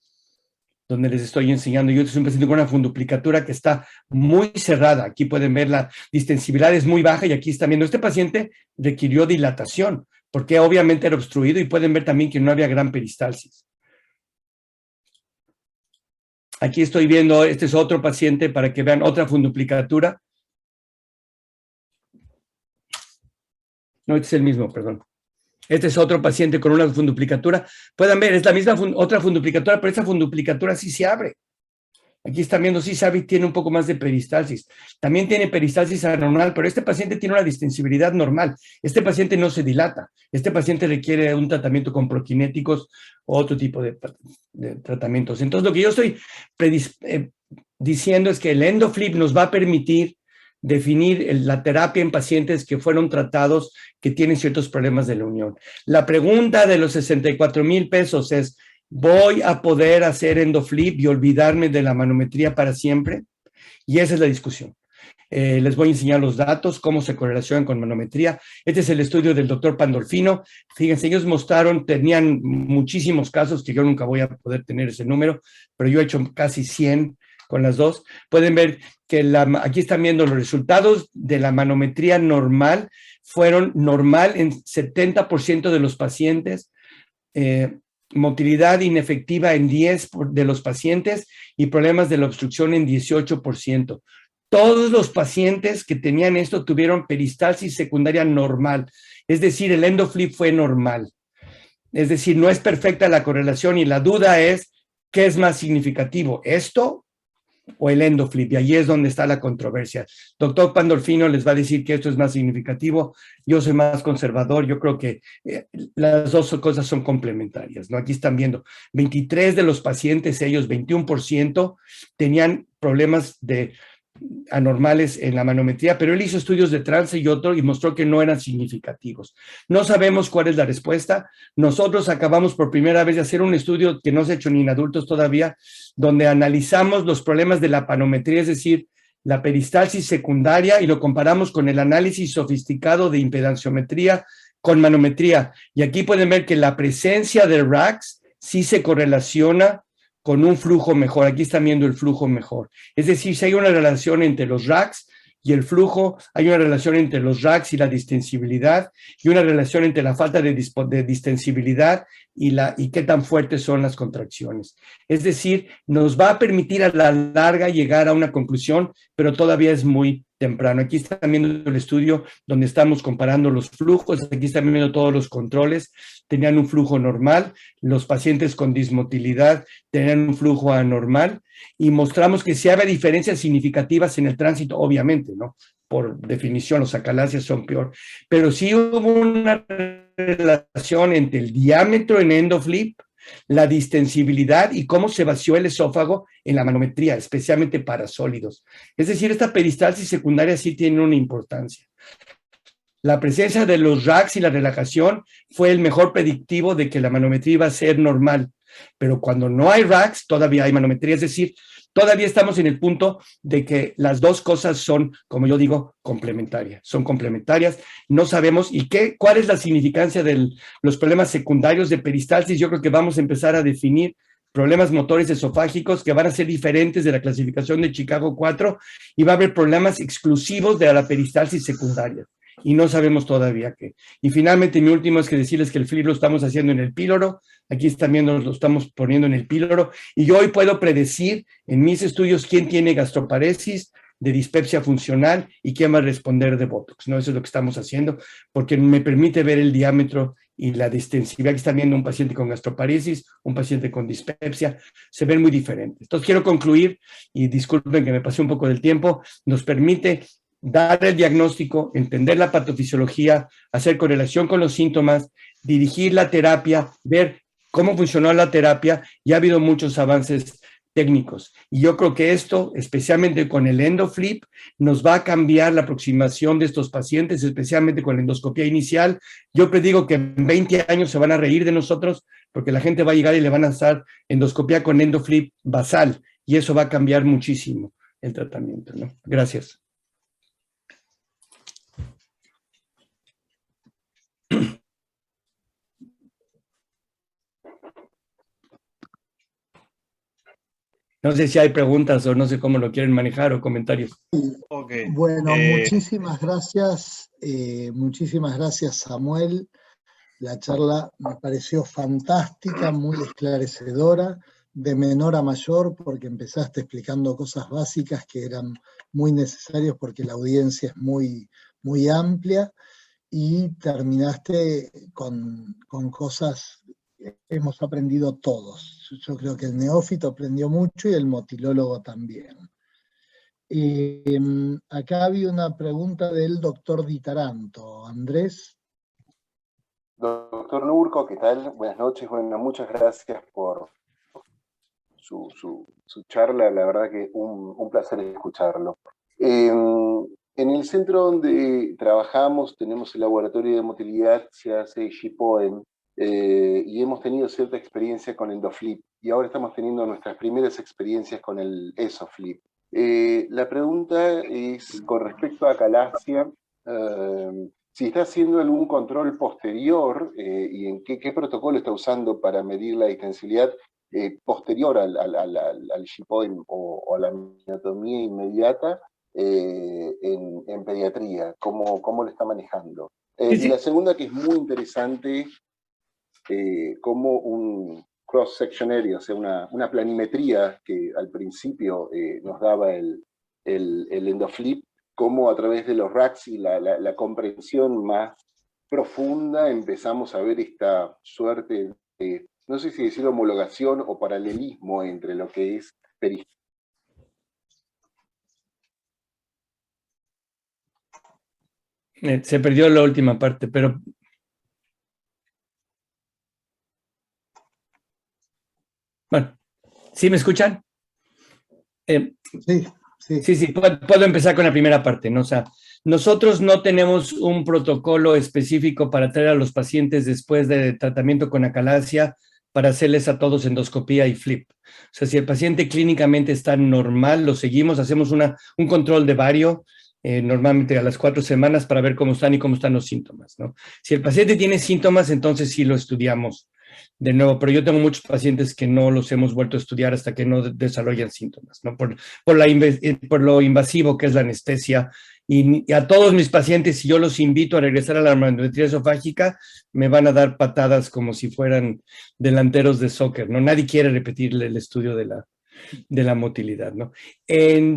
donde les estoy enseñando yo, es un paciente con una funduplicatura que está muy cerrada. Aquí pueden ver la distensibilidad es muy baja y aquí están viendo, este paciente requirió dilatación, porque obviamente era obstruido y pueden ver también que no había gran peristalsis. Aquí estoy viendo, este es otro paciente para que vean otra funduplicatura. No, este es el mismo, perdón. Este es otro paciente con una funduplicatura. Pueden ver, es la misma otra funduplicatura, pero esta funduplicatura sí se abre. Aquí están viendo, sí se abre y tiene un poco más de peristalsis. También tiene peristalsis anormal, pero este paciente tiene una distensibilidad normal. Este paciente no se dilata. Este paciente requiere un tratamiento con prokinéticos o otro tipo de tratamientos. Entonces, lo que yo estoy diciendo es que el EndoFlip nos va a permitir definir la terapia en pacientes que fueron tratados que tienen ciertos problemas de la unión. La pregunta de los 64,000 pesos es, ¿voy a poder hacer EndoFlip y olvidarme de la manometría para siempre? Y esa es la discusión. Les voy a enseñar los datos, cómo se correlacionan con manometría. Este es el estudio del doctor Pandolfino. Fíjense, ellos mostraron, tenían muchísimos casos, que yo nunca voy a poder tener ese número, pero yo he hecho casi 100 con las dos. Pueden ver que aquí están viendo los resultados de la manometría normal, fueron normal en 70% de los pacientes, motilidad inefectiva en 10 de los pacientes y problemas de la obstrucción en 18%. Todos los pacientes que tenían esto tuvieron peristalsis secundaria normal, es decir, el EndoFlip fue normal. Es decir, no es perfecta la correlación y la duda es, ¿qué es más significativo? ¿Esto o el EndoFlip? Y ahí es donde está la controversia. Doctor Pandolfino les va a decir que esto es más significativo. Yo soy más conservador. Yo creo que las dos cosas son complementarias, ¿no? Aquí están viendo 23 de los pacientes, ellos 21%, tenían problemas anormales en la manometría, pero él hizo estudios de trance y otro y mostró que no eran significativos. No sabemos cuál es la respuesta. Nosotros acabamos por primera vez de hacer un estudio que no se ha hecho ni en adultos todavía, donde analizamos los problemas de la panometría, es decir, la peristalsis secundaria, y lo comparamos con el análisis sofisticado de impedanciometría con manometría. Y aquí pueden ver que la presencia de RACs sí se correlaciona con un flujo mejor. Aquí están viendo el flujo mejor. Es decir, si hay una relación entre los RACs y el flujo, hay una relación entre los RACs y la distensibilidad, y una relación entre la falta de distensibilidad y qué tan fuertes son las contracciones. Es decir, nos va a permitir a la larga llegar a una conclusión, pero todavía es muy temprano. Aquí están viendo el estudio donde estamos comparando los flujos, aquí están viendo todos los controles, tenían un flujo normal, los pacientes con dismotilidad tenían un flujo anormal, y mostramos que sí había diferencias significativas en el tránsito, obviamente, ¿no? Por definición, los acalacias son peor, pero sí hubo una relación entre el diámetro en EndoFlip, la distensibilidad y cómo se vació el esófago en la manometría, especialmente para sólidos. Es decir, esta peristalsis secundaria sí tiene una importancia. La presencia de los RACs y la relajación fue el mejor predictivo de que la manometría iba a ser normal, pero cuando no hay RACs, todavía hay manometría, es decir, todavía estamos en el punto de que las dos cosas son, como yo digo, complementarias. Son complementarias. No sabemos cuál es la significancia de los problemas secundarios de peristalsis. Yo creo que vamos a empezar a definir problemas motores esofágicos que van a ser diferentes de la clasificación de Chicago 4 y va a haber problemas exclusivos de la peristalsis secundaria. Y no sabemos todavía qué. Y finalmente, mi último es que decirles que el FLIP lo estamos haciendo en el píloro. Aquí están viendo, lo estamos poniendo en el píloro. Y yo hoy puedo predecir en mis estudios quién tiene gastroparesis, de dispepsia funcional y quién va a responder de Botox, ¿no? Eso es lo que estamos haciendo, porque me permite ver el diámetro y la distensibilidad. Aquí están viendo un paciente con gastroparesis, un paciente con dispepsia, se ven muy diferentes. Entonces quiero concluir, y disculpen que me pasé un poco del tiempo, nos permite dar el diagnóstico, entender la patofisiología, hacer correlación con los síntomas, dirigir la terapia, ver cómo funcionó la terapia, y ha habido muchos avances técnicos. Y yo creo que esto, especialmente con el EndoFlip, nos va a cambiar la aproximación de estos pacientes, especialmente con la endoscopía inicial. Yo predigo que en 20 años se van a reír de nosotros porque la gente va a llegar y le van a hacer endoscopía con EndoFlip basal, y eso va a cambiar muchísimo el tratamiento, ¿no? Gracias. No sé si hay preguntas o no sé cómo lo quieren manejar o comentarios. Okay. Bueno, muchísimas gracias, Samuel. La charla me pareció fantástica, muy esclarecedora, de menor a mayor, porque empezaste explicando cosas básicas que eran muy necesarias porque la audiencia es muy, muy amplia, y terminaste con cosas que hemos aprendido todos. Yo creo que el neófito aprendió mucho y el motilólogo también. Acá había una pregunta del doctor Di Taranto. Andrés. Doctor Nurko, ¿qué tal? Buenas noches. Bueno, muchas gracias por su charla. La verdad que un placer escucharlo. En el centro donde trabajamos tenemos el laboratorio de motilidad, se hace GPOEM, y hemos tenido cierta experiencia con EndoFlip, y ahora estamos teniendo nuestras primeras experiencias con el ESOFlip. La pregunta es con respecto a acalasia, si está haciendo algún control posterior y en qué protocolo está usando para medir la distensibilidad posterior al GPOEM o a la miotomía inmediata en pediatría, ¿cómo lo está manejando? Sí. Y la segunda, que es muy interesante, como un cross-section area, o sea, una planimetría que al principio nos daba el EndoFlip, cómo a través de los racks y la comprensión más profunda empezamos a ver esta suerte de, no sé si decir homologación o paralelismo entre lo que es periferia. Se perdió la última parte, pero... Bueno, ¿sí me escuchan? Sí, puedo empezar con la primera parte, ¿no? O sea, nosotros no tenemos un protocolo específico para traer a los pacientes después de tratamiento con acalasia para hacerles a todos endoscopía y flip. O sea, si el paciente clínicamente está normal, lo seguimos, hacemos un control de vario, normalmente a las 4 semanas para ver cómo están y cómo están los síntomas, ¿no? Si el paciente tiene síntomas, entonces sí lo estudiamos de nuevo, pero yo tengo muchos pacientes que no los hemos vuelto a estudiar hasta que no desarrollan síntomas, ¿no? Por lo invasivo que es la anestesia. Y a todos mis pacientes, si yo los invito a regresar a la manometría esofágica, me van a dar patadas como si fueran delanteros de soccer, ¿no? Nadie quiere repetir el estudio de la motilidad, ¿no?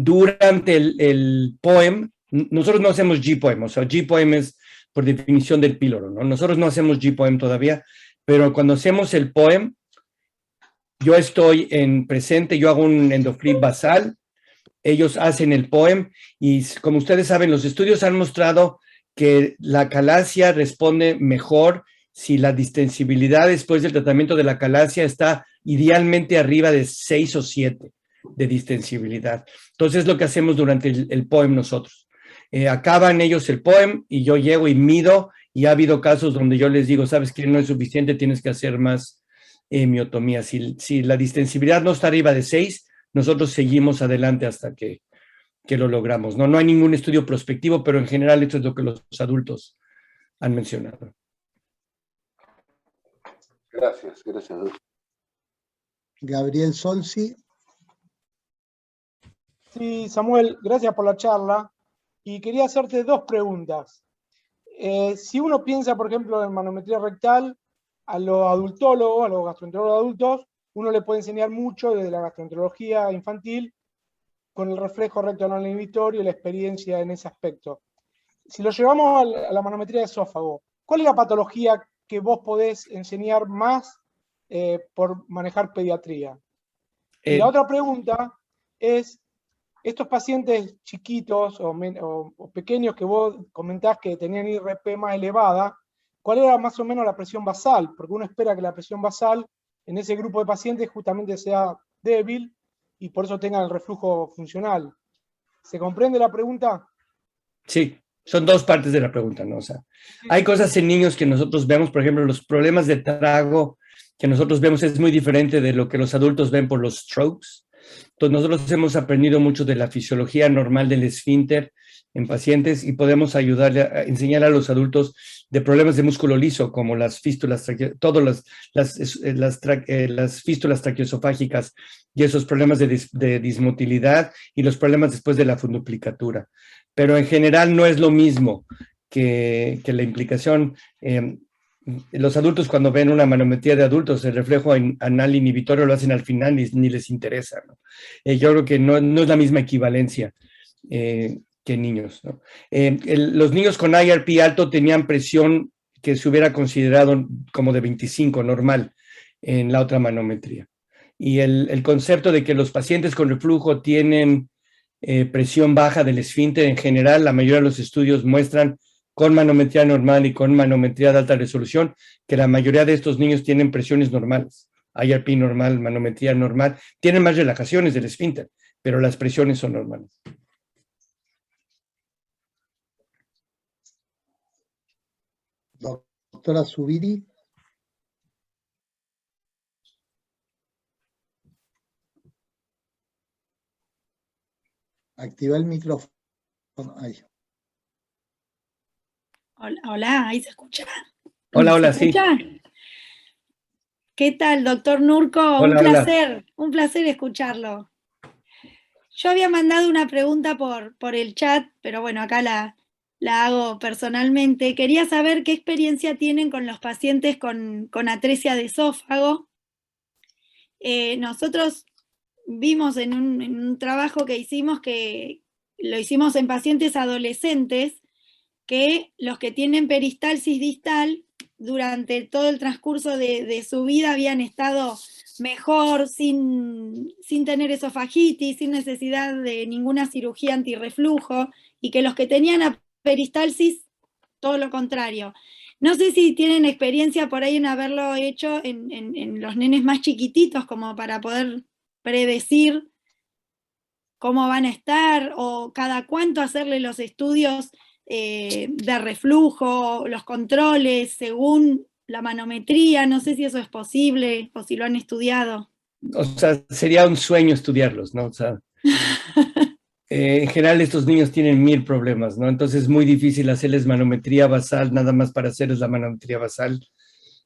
Durante el POEM, nosotros no hacemos GPOEM, o sea, GPOEM es por definición del píloro, ¿no? Nosotros no hacemos GPOEM todavía, pero cuando hacemos el POEM, yo estoy en presente, yo hago un EndoFlip basal, ellos hacen el POEM, y como ustedes saben, los estudios han mostrado que la acalasia responde mejor si la distensibilidad después del tratamiento de la acalasia está idealmente arriba de 6 o 7 de distensibilidad. Entonces es lo que hacemos durante el POEM nosotros. Acaban ellos el POEM y yo llego y mido, y ha habido casos donde yo les digo, sabes que no es suficiente, tienes que hacer más miotomía. Si la distensibilidad no está arriba de 6, nosotros seguimos adelante hasta que lo logramos. No hay ningún estudio prospectivo, pero en general esto es lo que los adultos han mencionado. Gracias. Gabriel Solsi. Sí, Samuel, gracias por la charla. Y quería hacerte 2 preguntas. Si uno piensa, por ejemplo, en manometría rectal, a los adultólogos, a los gastroenterólogos adultos, uno le puede enseñar mucho desde la gastroenterología infantil con el reflejo recto anal inhibitorio y la experiencia en ese aspecto. Si lo llevamos a la manometría de esófago, ¿cuál es la patología que vos podés enseñar más por manejar pediatría? Y la otra pregunta es, estos pacientes chiquitos o pequeños que vos comentás que tenían IRP más elevada, ¿cuál era más o menos la presión basal? Porque uno espera que la presión basal en ese grupo de pacientes justamente sea débil y por eso tengan el reflujo funcional. ¿Se comprende la pregunta? Sí, son 2 partes de la pregunta, ¿no? O sea, hay cosas en niños que nosotros vemos, por ejemplo, los problemas de trago que nosotros vemos es muy diferente de lo que los adultos ven por los strokes. Entonces nosotros hemos aprendido mucho de la fisiología normal del esfínter en pacientes y podemos ayudarle a enseñar a los adultos de problemas de músculo liso, como las fístulas, todas las fístulas traqueoesofágicas y esos problemas de dismotilidad y los problemas después de la funduplicatura. Pero en general no es lo mismo que la implicación. Los adultos cuando ven una manometría de adultos, el reflejo anal inhibitorio lo hacen al final y ni les interesa, ¿no? Yo creo que no es la misma equivalencia que niños, ¿no? Los niños con IRP alto tenían presión que se hubiera considerado como de 25, normal, en la otra manometría. Y el concepto de que los pacientes con reflujo tienen presión baja del esfínter en general, la mayoría de los estudios muestran con manometría normal y con manometría de alta resolución, que la mayoría de estos niños tienen presiones normales, IRP normal, manometría normal, tienen más relajaciones del esfínter, pero las presiones son normales. Doctora Zubiri. Activa el micrófono. Ahí. Hola, ahí se escucha. Hola, ¿Se escucha? sí. ¿Qué tal, doctor Nurko? Hola, un placer escucharlo. Yo había mandado una pregunta por el chat, pero bueno, acá la hago personalmente. Quería saber qué experiencia tienen con los pacientes con atresia de esófago. Nosotros vimos en un trabajo que hicimos, que lo hicimos en pacientes adolescentes, que los que tienen peristalsis distal durante todo el transcurso de su vida habían estado mejor, sin tener esofagitis, sin necesidad de ninguna cirugía antirreflujo, y que los que tenían peristalsis, todo lo contrario. No sé si tienen experiencia por ahí en haberlo hecho en los nenes más chiquititos, como para poder predecir cómo van a estar, o cada cuánto hacerle los estudios de reflujo, los controles según la manometría. No sé si eso es posible o si lo han estudiado. O sea, sería un sueño estudiarlos, ¿no? O sea, en general estos niños tienen 1000 problemas, ¿no? Entonces es muy difícil hacerles manometría basal, nada más para hacerles la manometría basal.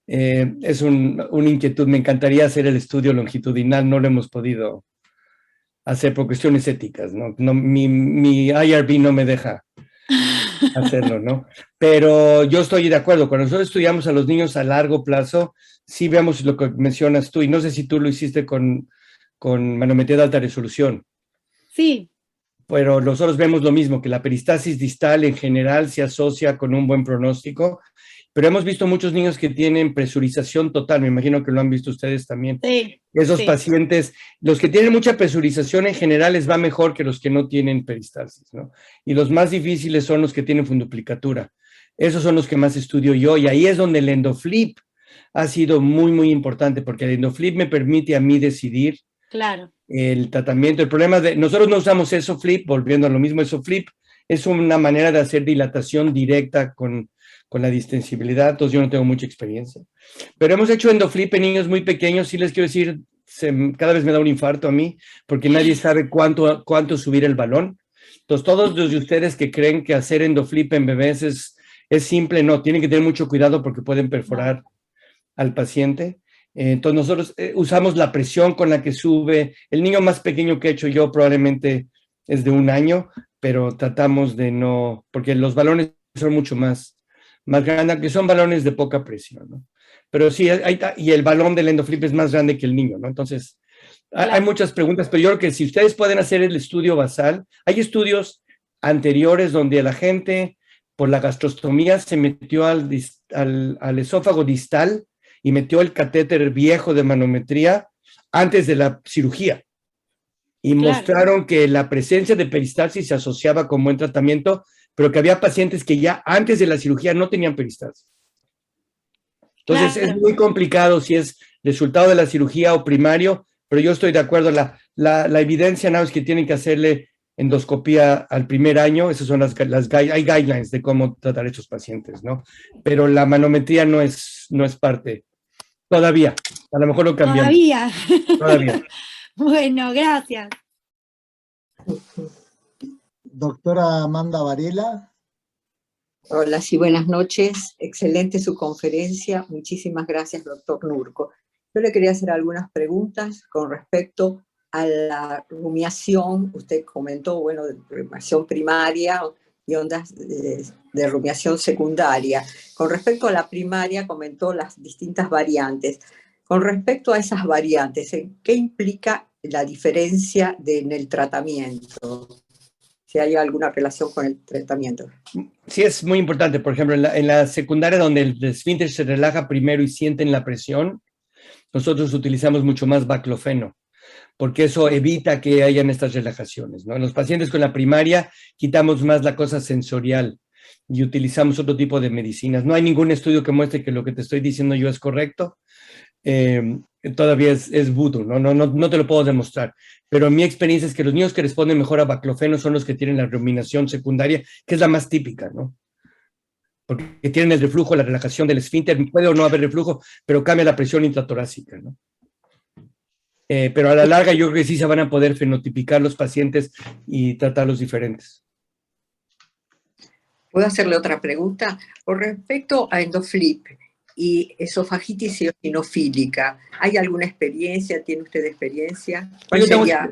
Es una inquietud, me encantaría hacer el estudio longitudinal, no lo hemos podido hacer por cuestiones éticas, ¿no? Mi IRB no me deja hacerlo, ¿no? Pero yo estoy de acuerdo, cuando nosotros estudiamos a los niños a largo plazo, sí vemos lo que mencionas tú, y no sé si tú lo hiciste con manometría de alta resolución. Sí. Pero nosotros vemos lo mismo, que la peristalsis distal en general se asocia con un buen pronóstico, pero hemos visto muchos niños que tienen presurización total, me imagino que lo han visto ustedes también. Sí, esos sí. Pacientes, los que tienen mucha presurización en general les va mejor que los que no tienen peristalsis, ¿no? Y los más difíciles son los que tienen funduplicatura. Esos son los que más estudio yo, y ahí es donde el endoflip ha sido muy, muy importante, porque el endoflip me permite a mí decidir Claro. el tratamiento. El problema de nosotros no usamos EsoFlip, volviendo a lo mismo, EsoFlip es una manera de hacer dilatación directa con la distensibilidad, entonces yo no tengo mucha experiencia. Pero hemos hecho endoflip en niños muy pequeños, sí les quiero decir, cada vez me da un infarto a mí, porque nadie sabe cuánto subir el balón. Entonces todos los de ustedes que creen que hacer endoflip en bebés es simple, no, tienen que tener mucho cuidado porque pueden perforar al paciente. Entonces nosotros usamos la presión con la que sube. El niño más pequeño que he hecho yo probablemente es de 1 año, pero tratamos de no, porque los balones son mucho más grandes, que son balones de poca presión, ¿no? Pero sí, y el balón del endoflip es más grande que el niño, ¿no? Entonces, claro, hay muchas preguntas, pero yo creo que si ustedes pueden hacer el estudio basal, hay estudios anteriores donde la gente por la gastrostomía se metió al esófago distal y metió el catéter viejo de manometría antes de la cirugía. Y mostraron que la presencia de peristalsis se asociaba con buen tratamiento, pero que había pacientes que ya antes de la cirugía no tenían peristalsis. Entonces es muy complicado si es resultado de la cirugía o primario, pero yo estoy de acuerdo. La evidencia nada más que tienen que hacerle endoscopía al primer año, esas son hay guidelines de cómo tratar a estos pacientes, ¿no? Pero la manometría no es parte Todavía, a lo mejor lo cambiamos. Todavía. Todavía. Bueno, gracias. Doctora Amanda Varela. Hola, sí, buenas noches. Excelente su conferencia. Muchísimas gracias, doctor Nurko. Yo le quería hacer algunas preguntas con respecto a la rumiación. Usted comentó, bueno, de rumiación primaria y ondas de rumiación secundaria. Con respecto a la primaria, comentó las distintas variantes. Con respecto a esas variantes, ¿qué implica la diferencia en el tratamiento? Si hay alguna relación con el tratamiento. Sí, es muy importante. Por ejemplo, en la secundaria, donde el esfínter se relaja primero y sienten la presión, nosotros utilizamos mucho más baclofeno, porque eso evita que hayan estas relajaciones, ¿no? En los pacientes con la primaria quitamos más la cosa sensorial y utilizamos otro tipo de medicinas. No hay ningún estudio que muestre que lo que te estoy diciendo yo es correcto. Todavía es vudú, no te lo puedo demostrar, pero mi experiencia es que los niños que responden mejor a baclofeno son los que tienen la ruminación secundaria, que es la más típica, ¿no? Porque tienen el reflujo, la relajación del esfínter, puede o no haber reflujo, pero cambia la presión intratorácica, ¿no? Pero a la larga yo creo que sí se van a poder fenotipicar los pacientes y tratarlos diferentes. ¿Puedo hacerle otra pregunta? Con respecto a EndoFlip y esofagitis eosinofílica, ¿hay alguna experiencia? ¿Tiene usted experiencia? ¿Cuál sería?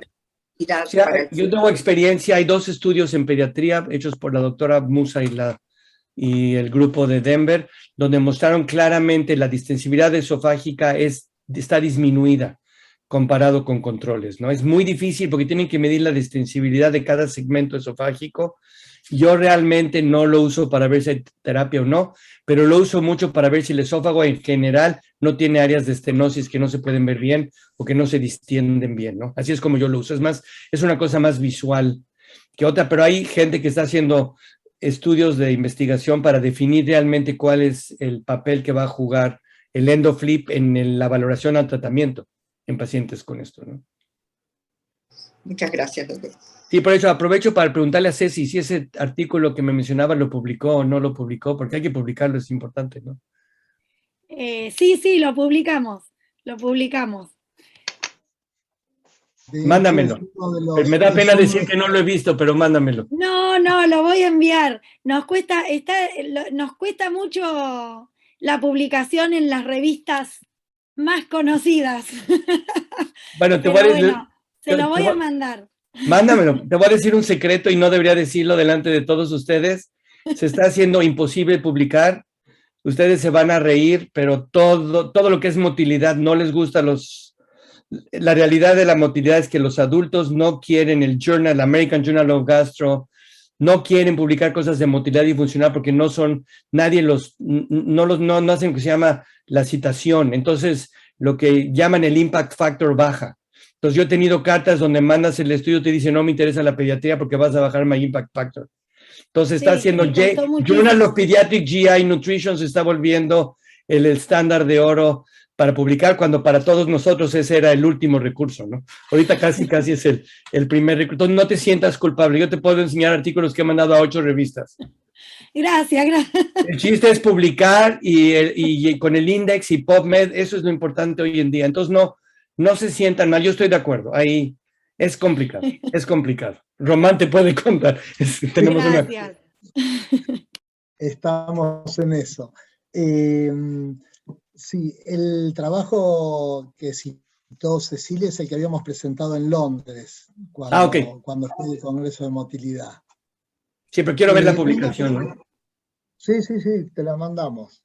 Yo tengo experiencia, hay 2 estudios en pediatría hechos por la doctora Musa y el grupo de Denver, donde mostraron claramente la distensibilidad esofágica está disminuida comparado con controles, ¿no? Es muy difícil porque tienen que medir la distensibilidad de cada segmento esofágico. Yo realmente no lo uso para ver si hay terapia o no, pero lo uso mucho para ver si el esófago en general no tiene áreas de estenosis que no se pueden ver bien o que no se distienden bien, ¿no? Así es como yo lo uso. Es más, es una cosa más visual que otra, pero hay gente que está haciendo estudios de investigación para definir realmente cuál es el papel que va a jugar el EndoFlip en la valoración al tratamiento en pacientes con esto, ¿no? Muchas gracias, doctor. Sí, por eso aprovecho para preguntarle a Ceci si ese artículo que me mencionaba lo publicó o no lo publicó, porque hay que publicarlo, es importante, ¿no? Sí, lo publicamos. Mándamelo. Me da pena decir que no lo he visto, pero mándamelo. No, lo voy a enviar. Nos cuesta mucho la publicación en las revistas más conocidas. Bueno, se lo voy a mandar. Mándamelo. Te voy a decir un secreto y no debería decirlo delante de todos ustedes. Se está haciendo imposible publicar. Ustedes se van a reír, pero todo lo que es motilidad no les gusta la realidad de la motilidad es que los adultos no quieren el American Journal of Gastro, no quieren publicar cosas de motilidad y funcional porque no hacen lo que se llama la citación. Entonces, lo que llaman el impact factor baja. Entonces, yo he tenido cartas donde mandas el estudio y te dice no me interesa la pediatría porque vas a bajar mi impact factor. Entonces, está haciendo Journal of Pediatric GI Nutrition se está volviendo el estándar de oro para publicar, cuando para todos nosotros ese era el último recurso, ¿no? Ahorita casi es el primer recurso. Entonces, no te sientas culpable. Yo te puedo enseñar artículos que he mandado a 8 revistas. Gracias. El chiste es publicar y con el index y PubMed, eso es lo importante hoy en día. Entonces, no se sientan mal. Yo estoy de acuerdo. Ahí es complicado. Román te puede contar. Gracias. Estamos en eso. Sí, el trabajo que citó Cecilia es el que habíamos presentado en Londres, cuando fue el Congreso de Motilidad. Sí, pero quiero ver la publicación, ¿no? Sí, te la mandamos.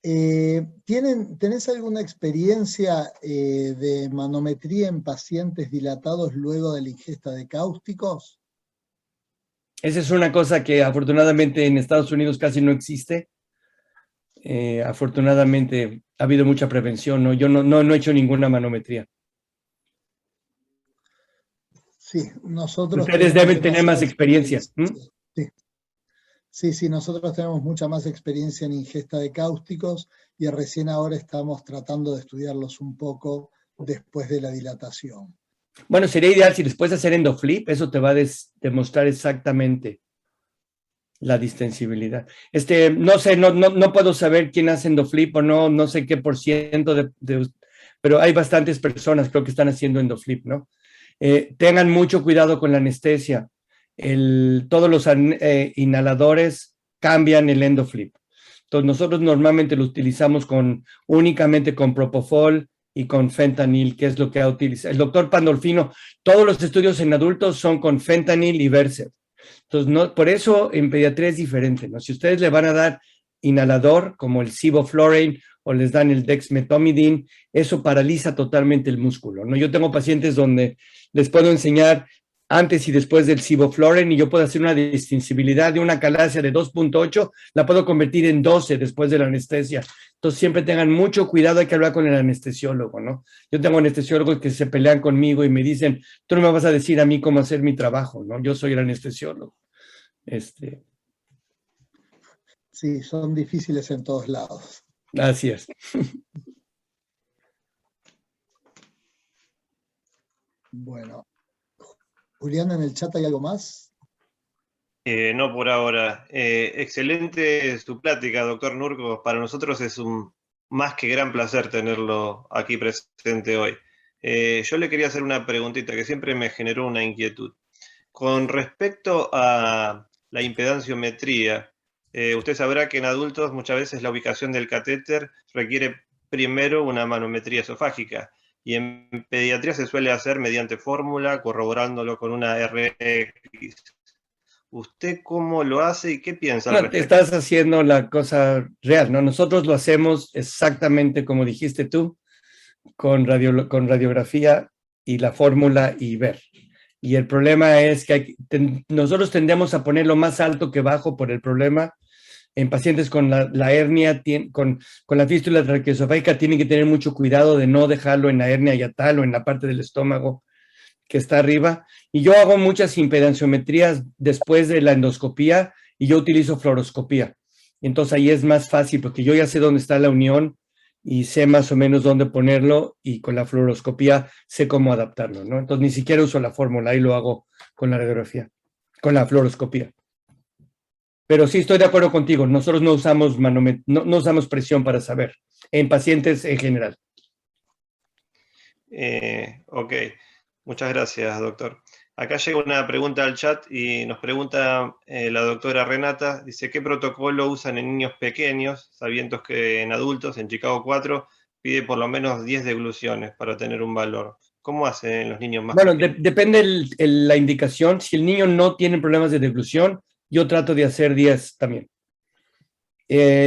¿Tenés alguna experiencia de manometría en pacientes dilatados luego de la ingesta de cáusticos? Esa es una cosa que afortunadamente en Estados Unidos casi no existe. Afortunadamente ha habido mucha prevención, ¿no? Yo no he hecho ninguna manometría. Sí, nosotros... Ustedes deben tener más experiencia. Sí, nosotros tenemos mucha más experiencia en ingesta de cáusticos y recién ahora estamos tratando de estudiarlos un poco después de la dilatación. Bueno, sería ideal si les puedes hacer EndoFlip, eso te va a demostrar exactamente la distensibilidad. No sé, no puedo saber quién hace endoflip o no sé qué por ciento pero hay bastantes personas, creo que están haciendo endoflip, ¿no? Tengan mucho cuidado con la anestesia. Todos los inhaladores cambian el endoflip. Entonces, nosotros normalmente lo utilizamos únicamente con propofol y con fentanil, que es lo que ha utilizado. El doctor Pandolfino, todos los estudios en adultos son con fentanil y Versed. Entonces, por eso en pediatría es diferente, ¿no? Si ustedes le van a dar inhalador, como el sevoflurane, o les dan el dexmetomidine, eso paraliza totalmente el músculo, ¿no? Yo tengo pacientes donde les puedo enseñar antes y después del sevoflurane y yo puedo hacer una distensibilidad de una calasia de 2.8, la puedo convertir en 12 después de la anestesia. Entonces siempre tengan mucho cuidado, hay que hablar con el anestesiólogo, ¿no? Yo tengo anestesiólogos que se pelean conmigo y me dicen, tú no me vas a decir a mí cómo hacer mi trabajo, ¿no? Yo soy el anestesiólogo. Sí, son difíciles en todos lados. Así es. Bueno, Julián, ¿en el chat hay algo más? No por ahora. Excelente su plática, doctor Nurko. Para nosotros es un más que gran placer tenerlo aquí presente hoy. Yo le quería hacer una preguntita que siempre me generó una inquietud. Con respecto a la impedanciometría, usted sabrá que en adultos muchas veces la ubicación del catéter requiere primero una manometría esofágica y en pediatría se suele hacer mediante fórmula, corroborándolo con una RX. ¿Usted cómo lo hace y qué piensa al respecto? Estás haciendo la cosa real, ¿no? Nosotros lo hacemos exactamente como dijiste tú, con radiografía y la fórmula y ver. Y el problema es que nosotros tendemos a ponerlo más alto que bajo por el problema. En pacientes con la hernia, con la fístula traqueoesofágica, tienen que tener mucho cuidado de no dejarlo en la hernia yatal o en la parte del estómago que está arriba. Y yo hago muchas impedanciometrías después de la endoscopía y yo utilizo fluoroscopía. Entonces ahí es más fácil porque yo ya sé dónde está la unión y sé más o menos dónde ponerlo y con la fluoroscopía sé cómo adaptarlo, ¿no? Entonces ni siquiera uso la fórmula, ahí lo hago con la radiografía, con la fluoroscopía. Pero sí estoy de acuerdo contigo, nosotros no usamos presión para saber, en pacientes en general. Ok, muchas gracias, doctor. Acá llega una pregunta al chat y nos pregunta la doctora Renata, dice, ¿qué protocolo usan en niños pequeños, sabiendo que en adultos, en Chicago 4, pide por lo menos 10 degluciones para tener un valor? ¿Cómo hacen los niños más pequeños? Bueno, depende la indicación. Si el niño no tiene problemas de deglución, yo trato de hacer 10 también.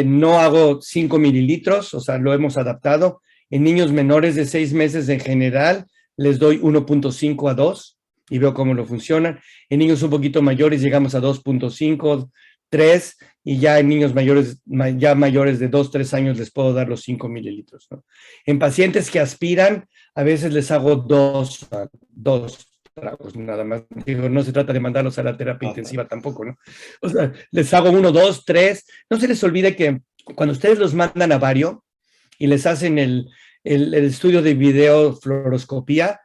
No hago 5 mililitros, o sea, lo hemos adaptado. En niños menores de 6 meses en general, les doy 1.5 a 2 y veo cómo lo funcionan. En niños un poquito mayores llegamos a 2.5, 3 y ya en niños mayores de 2, 3 años les puedo dar los 5 mililitros, ¿no? En pacientes que aspiran, a veces les hago 2 tragos nada más. Digo, no se trata de mandarlos a la terapia intensiva tampoco, ¿no? O sea, les hago 1, 2, 3. No se les olvide que cuando ustedes los mandan a bario y les hacen el estudio de video fluoroscopía,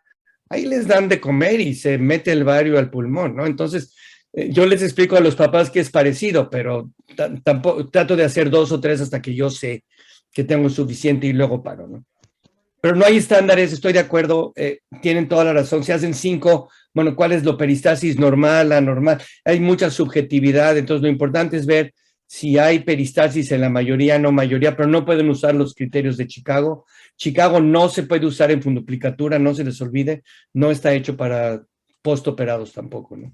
ahí les dan de comer y se mete el bario al pulmón, ¿no? Entonces, yo les explico a los papás que es parecido, pero tampoco trato de hacer 2 o 3 hasta que yo sé que tengo suficiente y luego paro, ¿no? Pero no hay estándares, estoy de acuerdo, tienen toda la razón. Si hacen 5, bueno, ¿cuál es la peristasis normal, anormal? Hay mucha subjetividad, entonces lo importante es ver si hay peristasis en la mayoría, no mayoría, pero no pueden usar los criterios de Chicago. Chicago no se puede usar en funduplicatura, no se les olvide, no está hecho para postoperados tampoco, ¿no?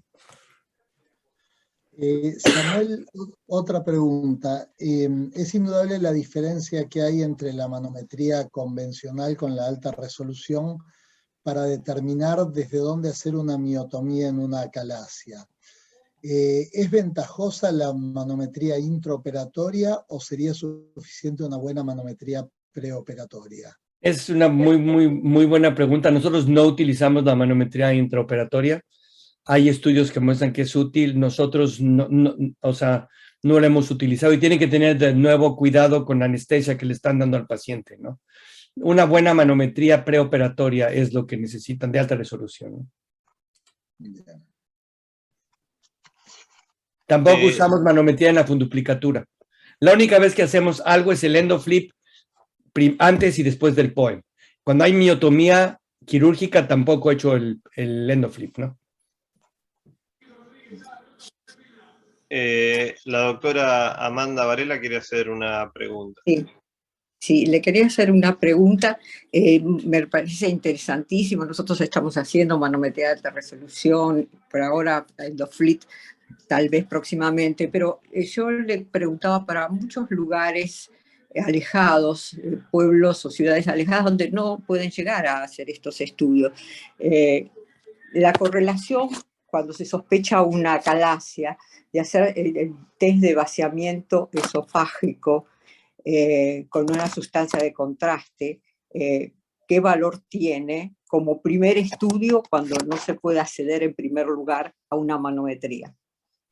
Samuel, otra pregunta. ¿Es indudable la diferencia que hay entre la manometría convencional con la alta resolución para determinar desde dónde hacer una miotomía en una calasia? ¿Es ventajosa la manometría intraoperatoria o sería suficiente una buena manometría preoperatoria? Es una muy buena pregunta. Nosotros no utilizamos la manometría intraoperatoria. Hay estudios que muestran que es útil, nosotros no lo hemos utilizado y tienen que tener de nuevo cuidado con la anestesia que le están dando al paciente, ¿no? Una buena manometría preoperatoria es lo que necesitan de alta resolución, ¿no? Bien. Tampoco usamos manometría en la funduplicatura. La única vez que hacemos algo es el endoflip antes y después del POEM. Cuando hay miotomía quirúrgica tampoco he hecho el endoflip, ¿no? La doctora Amanda Varela quiere hacer una pregunta. Sí, le quería hacer una pregunta. Me parece interesantísimo. Nosotros estamos haciendo manometría de alta resolución, por ahora endoflip, tal vez próximamente, pero yo le preguntaba para muchos lugares alejados, pueblos o ciudades alejadas donde no pueden llegar a hacer estos estudios. La correlación cuando se sospecha una acalasia, de hacer el test de vaciamiento esofágico con una sustancia de contraste, ¿qué valor tiene como primer estudio cuando no se puede acceder en primer lugar a una manometría?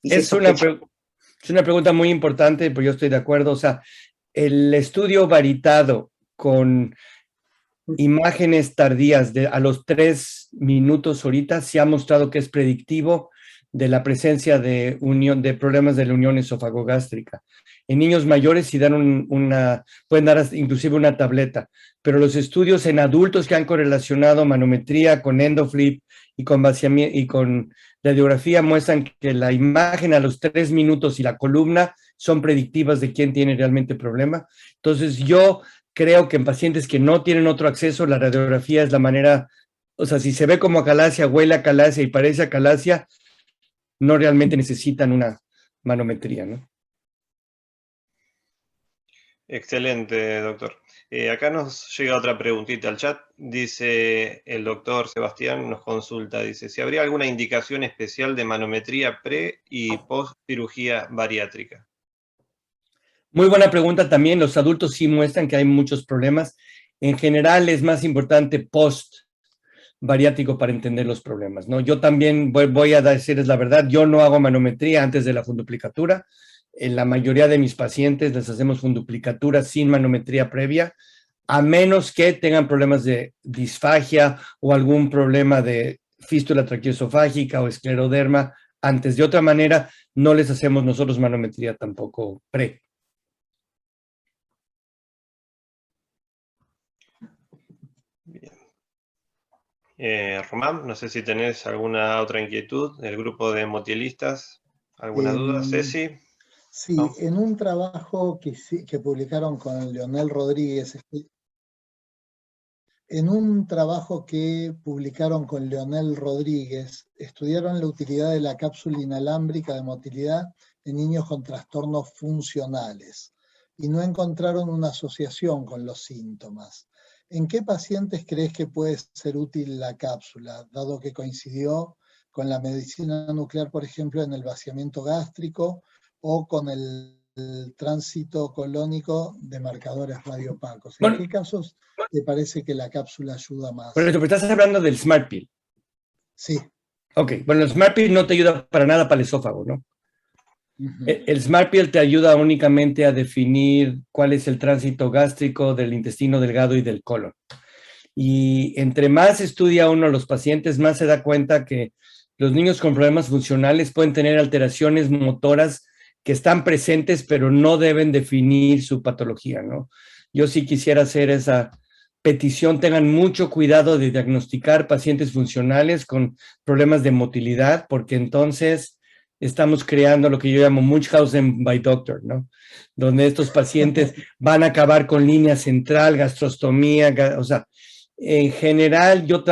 Es una pregunta muy importante, pero yo estoy de acuerdo. O sea, el estudio variado con imágenes tardías a los 3 minutos ahorita se ha mostrado que es predictivo de la presencia de problemas de la unión esofagogástrica. En niños mayores sí dan pueden dar inclusive una tableta, pero los estudios en adultos que han correlacionado manometría con endoflip y con vaciamiento y con radiografía muestran que la imagen a los 3 minutos y la columna son predictivas de quién tiene realmente problema. Entonces yo creo que en pacientes que no tienen otro acceso, la radiografía es la manera, o sea, si se ve como acalasia, huele a acalasia y parece acalasia, no realmente necesitan una manometría, ¿no? Excelente, doctor. Acá nos llega otra preguntita al chat. Dice el doctor Sebastián, nos consulta, dice, si habría alguna indicación especial de manometría pre y post cirugía bariátrica. Muy buena pregunta también. Los adultos sí muestran que hay muchos problemas. En general es más importante post bariátrico para entender los problemas, ¿no? Yo también voy a decirles la verdad, yo no hago manometría antes de la funduplicatura. En la mayoría de mis pacientes les hacemos funduplicatura sin manometría previa, a menos que tengan problemas de disfagia o algún problema de fístula traqueoesofágica o escleroderma. Antes, de otra manera, no les hacemos nosotros manometría tampoco pre. Bien. Román, no sé si tenés alguna otra inquietud del grupo de hemotielistas. ¿Alguna duda, Ceci? Sí, ¿No? en un trabajo que publicaron con Leonel Rodríguez, estudiaron la utilidad de la cápsula inalámbrica de motilidad en niños con trastornos funcionales y no encontraron una asociación con los síntomas. ¿En qué pacientes crees que puede ser útil la cápsula, dado que coincidió con la medicina nuclear, por ejemplo, en el vaciamiento gástrico o con el tránsito colónico de marcadores radiopacos? ¿En qué casos te parece que la cápsula ayuda más? Por eso, pero estás hablando del Smart Pill. Sí. Ok, bueno, el Smart Pill no te ayuda para nada para el esófago, ¿no? El Smart Pill te ayuda únicamente a definir cuál es el tránsito gástrico del intestino delgado y del colon. Y entre más estudia uno los pacientes, más se da cuenta que los niños con problemas funcionales pueden tener alteraciones motoras que están presentes, pero no deben definir su patología, ¿no? Yo sí quisiera hacer esa petición, tengan mucho cuidado de diagnosticar pacientes funcionales con problemas de motilidad, porque entonces estamos creando lo que yo llamo Munchausen by doctor, ¿no? Donde estos pacientes van a acabar con línea central, gastrostomía, o sea, en general yo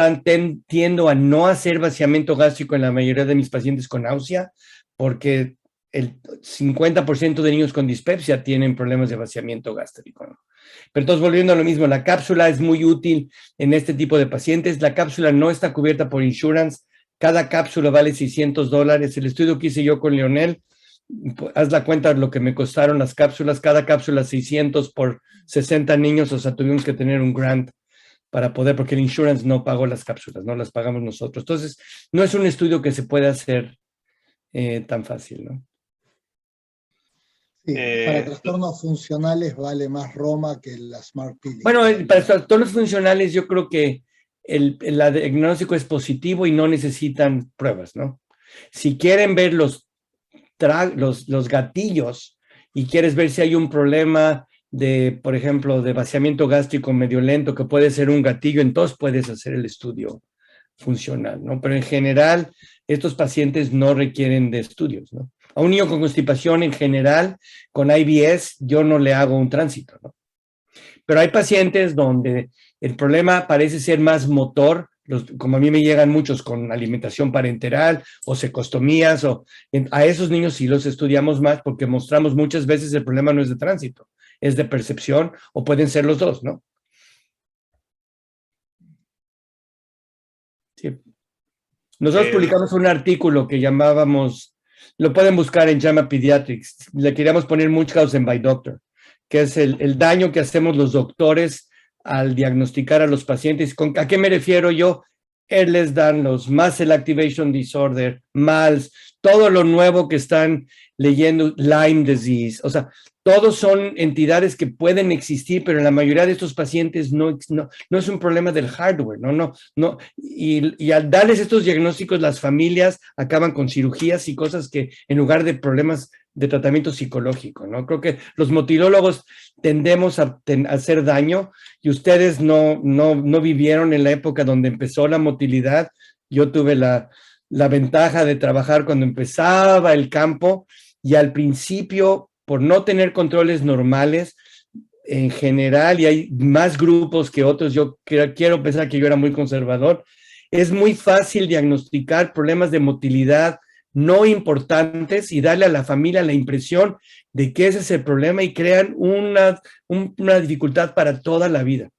tiendo a no hacer vaciamiento gástrico en la mayoría de mis pacientes con náusea, porque el 50% de niños con dispepsia tienen problemas de vaciamiento gástrico, ¿no? Pero entonces, volviendo a lo mismo, la cápsula es muy útil en este tipo de pacientes. La cápsula no está cubierta por insurance. Cada cápsula vale $600. El estudio que hice yo con Leonel, haz la cuenta de lo que me costaron las cápsulas. Cada cápsula 600 por 60 niños. O sea, tuvimos que tener un grant para poder, porque el insurance no pagó las cápsulas, no las pagamos nosotros. Entonces, no es un estudio que se puede hacer tan fácil, ¿no? Sí, para trastornos funcionales vale más Roma que la Smart Pill. Bueno, para trastornos funcionales yo creo que el diagnóstico es positivo y no necesitan pruebas, ¿no? Si quieren ver los los gatillos y quieres ver si hay un problema de, por ejemplo, de vaciamiento gástrico medio lento, que puede ser un gatillo, entonces puedes hacer el estudio funcional, ¿no? Pero en general, estos pacientes no requieren de estudios, ¿no? A un niño con constipación en general, con IBS, yo no le hago un tránsito, ¿no? Pero hay pacientes donde el problema parece ser más motor, como a mí me llegan muchos con alimentación parenteral o secostomías, a esos niños sí los estudiamos más porque mostramos muchas veces el problema no es de tránsito, es de percepción o pueden ser los dos, ¿no? Sí. Nosotros publicamos un artículo que llamábamos, lo pueden buscar en JAMA Pediatrics, le queríamos poner Munchausen by Doctor, que es el daño que hacemos los doctores al diagnosticar a los pacientes. ¿A qué me refiero yo? Les dan los Muscle Activation Disorder, MALS, todo lo nuevo que están leyendo, Lyme Disease, o sea, todos son entidades que pueden existir, pero en la mayoría de estos pacientes no es un problema del hardware, no. Y al darles estos diagnósticos, las familias acaban con cirugías y cosas que en lugar de problemas de tratamiento psicológico, ¿no? Creo que los motilólogos tendemos a hacer daño y ustedes no vivieron en la época donde empezó la motilidad. Yo tuve la ventaja de trabajar cuando empezaba el campo y al principio, por no tener controles normales, en general, y hay más grupos que otros, yo quiero pensar que yo era muy conservador, es muy fácil diagnosticar problemas de motilidad no importantes y darle a la familia la impresión de que ese es el problema y crean una dificultad para toda la vida.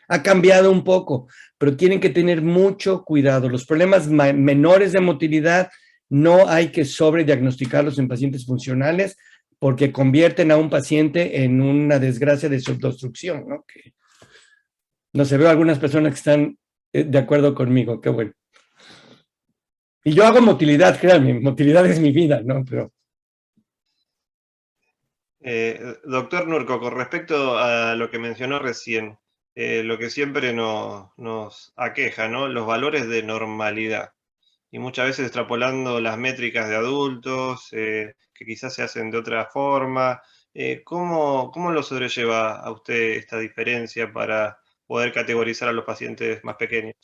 Ha cambiado un poco, pero tienen que tener mucho cuidado. Los problemas menores de motilidad no hay que sobrediagnosticarlos en pacientes funcionales porque convierten a un paciente en una desgracia de subobstrucción, ¿no? Que, no sé, veo algunas personas que están de acuerdo conmigo, qué bueno. Y yo hago motilidad, créanme, motilidad es mi vida, ¿no? Pero... doctor Nurko, con respecto a lo que mencionó recién, lo que siempre nos aqueja, ¿no? Los valores de normalidad. Y muchas veces extrapolando las métricas de adultos, que quizás se hacen de otra forma. ¿Cómo lo sobrelleva a usted esta diferencia para poder categorizar a los pacientes más pequeños?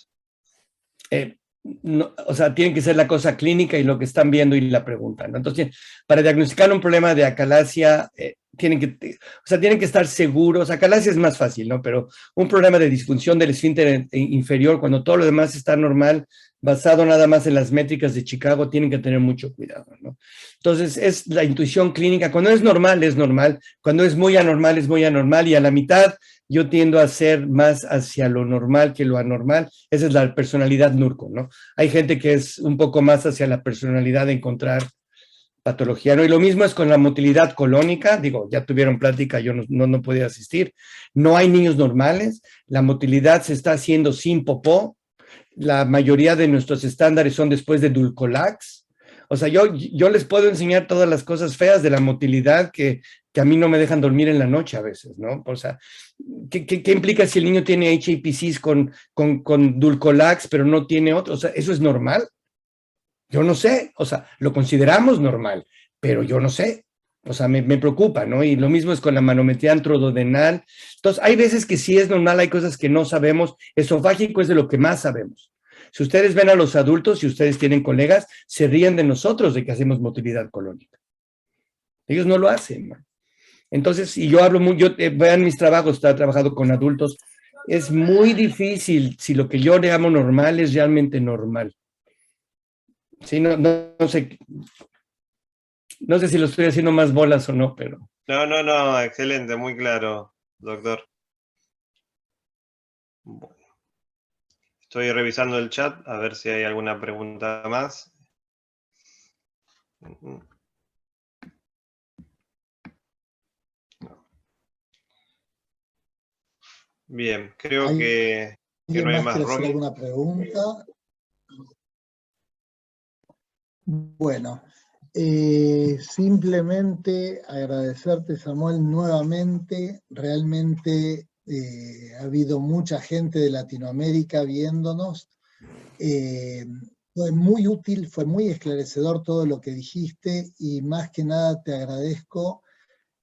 No, o sea, tiene que ser la cosa clínica y lo que están viendo y la pregunta, ¿no? Entonces, para diagnosticar un problema de acalasia, tienen que estar seguros. Acalasia es más fácil, ¿no? Pero un problema de disfunción del esfínter inferior, cuando todo lo demás está normal, basado nada más en las métricas de Chicago, tienen que tener mucho cuidado, ¿no? Entonces, es la intuición clínica. Cuando es normal, es normal. Cuando es muy anormal, es muy anormal. Y a la mitad, yo tiendo a ser más hacia lo normal que lo anormal. Esa es la personalidad Nurko, ¿no? Hay gente que es un poco más hacia la personalidad de encontrar patología, ¿no? Y lo mismo es con la motilidad colónica. Digo, ya tuvieron plática, yo no podía asistir. No hay niños normales. La motilidad se está haciendo sin popó. La mayoría de nuestros estándares son después de Dulcolax. O sea, yo les puedo enseñar todas las cosas feas de la motilidad que a mí no me dejan dormir en la noche a veces, ¿no? O sea, ¿qué implica si el niño tiene HAPCs con Dulcolax, pero no tiene otro? O sea, ¿eso es normal? Yo no sé, o sea, lo consideramos normal, pero yo no sé. O sea, me preocupa, ¿no? Y lo mismo es con la manometría antroduodenal. Entonces, hay veces que sí es normal, hay cosas que no sabemos. Esofágico es de lo que más sabemos. Si ustedes ven a los adultos, si ustedes tienen colegas, se ríen de nosotros de que hacemos motilidad colónica. Ellos no lo hacen, ¿no? Entonces, y yo hablo vean mis trabajos, he trabajado con adultos, es muy difícil si lo que yo le llamo normal es realmente normal. Sí, no sé si lo estoy haciendo más bolas o no, pero... No, excelente, muy claro, doctor. Bueno. Estoy revisando el chat a ver si hay alguna pregunta más. Bien, creo que no hay más. ¿Quiere hacer alguna pregunta? Bueno, simplemente agradecerte, Samuel, nuevamente. Realmente ha habido mucha gente de Latinoamérica viéndonos. Fue muy útil, fue muy esclarecedor todo lo que dijiste y más que nada te agradezco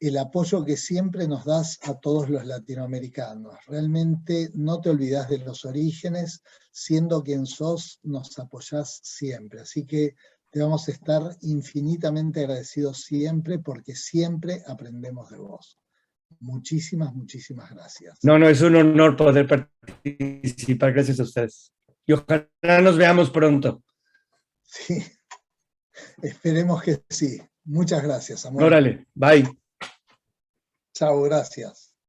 el apoyo que siempre nos das a todos los latinoamericanos. Realmente no te olvidas de los orígenes, siendo quien sos, nos apoyás siempre. Así que te vamos a estar infinitamente agradecidos siempre porque siempre aprendemos de vos. Muchísimas, muchísimas gracias. No, es un honor poder participar, gracias a ustedes. Y ojalá nos veamos pronto. Sí, esperemos que sí. Muchas gracias, amor. Órale, bye. Chao, gracias.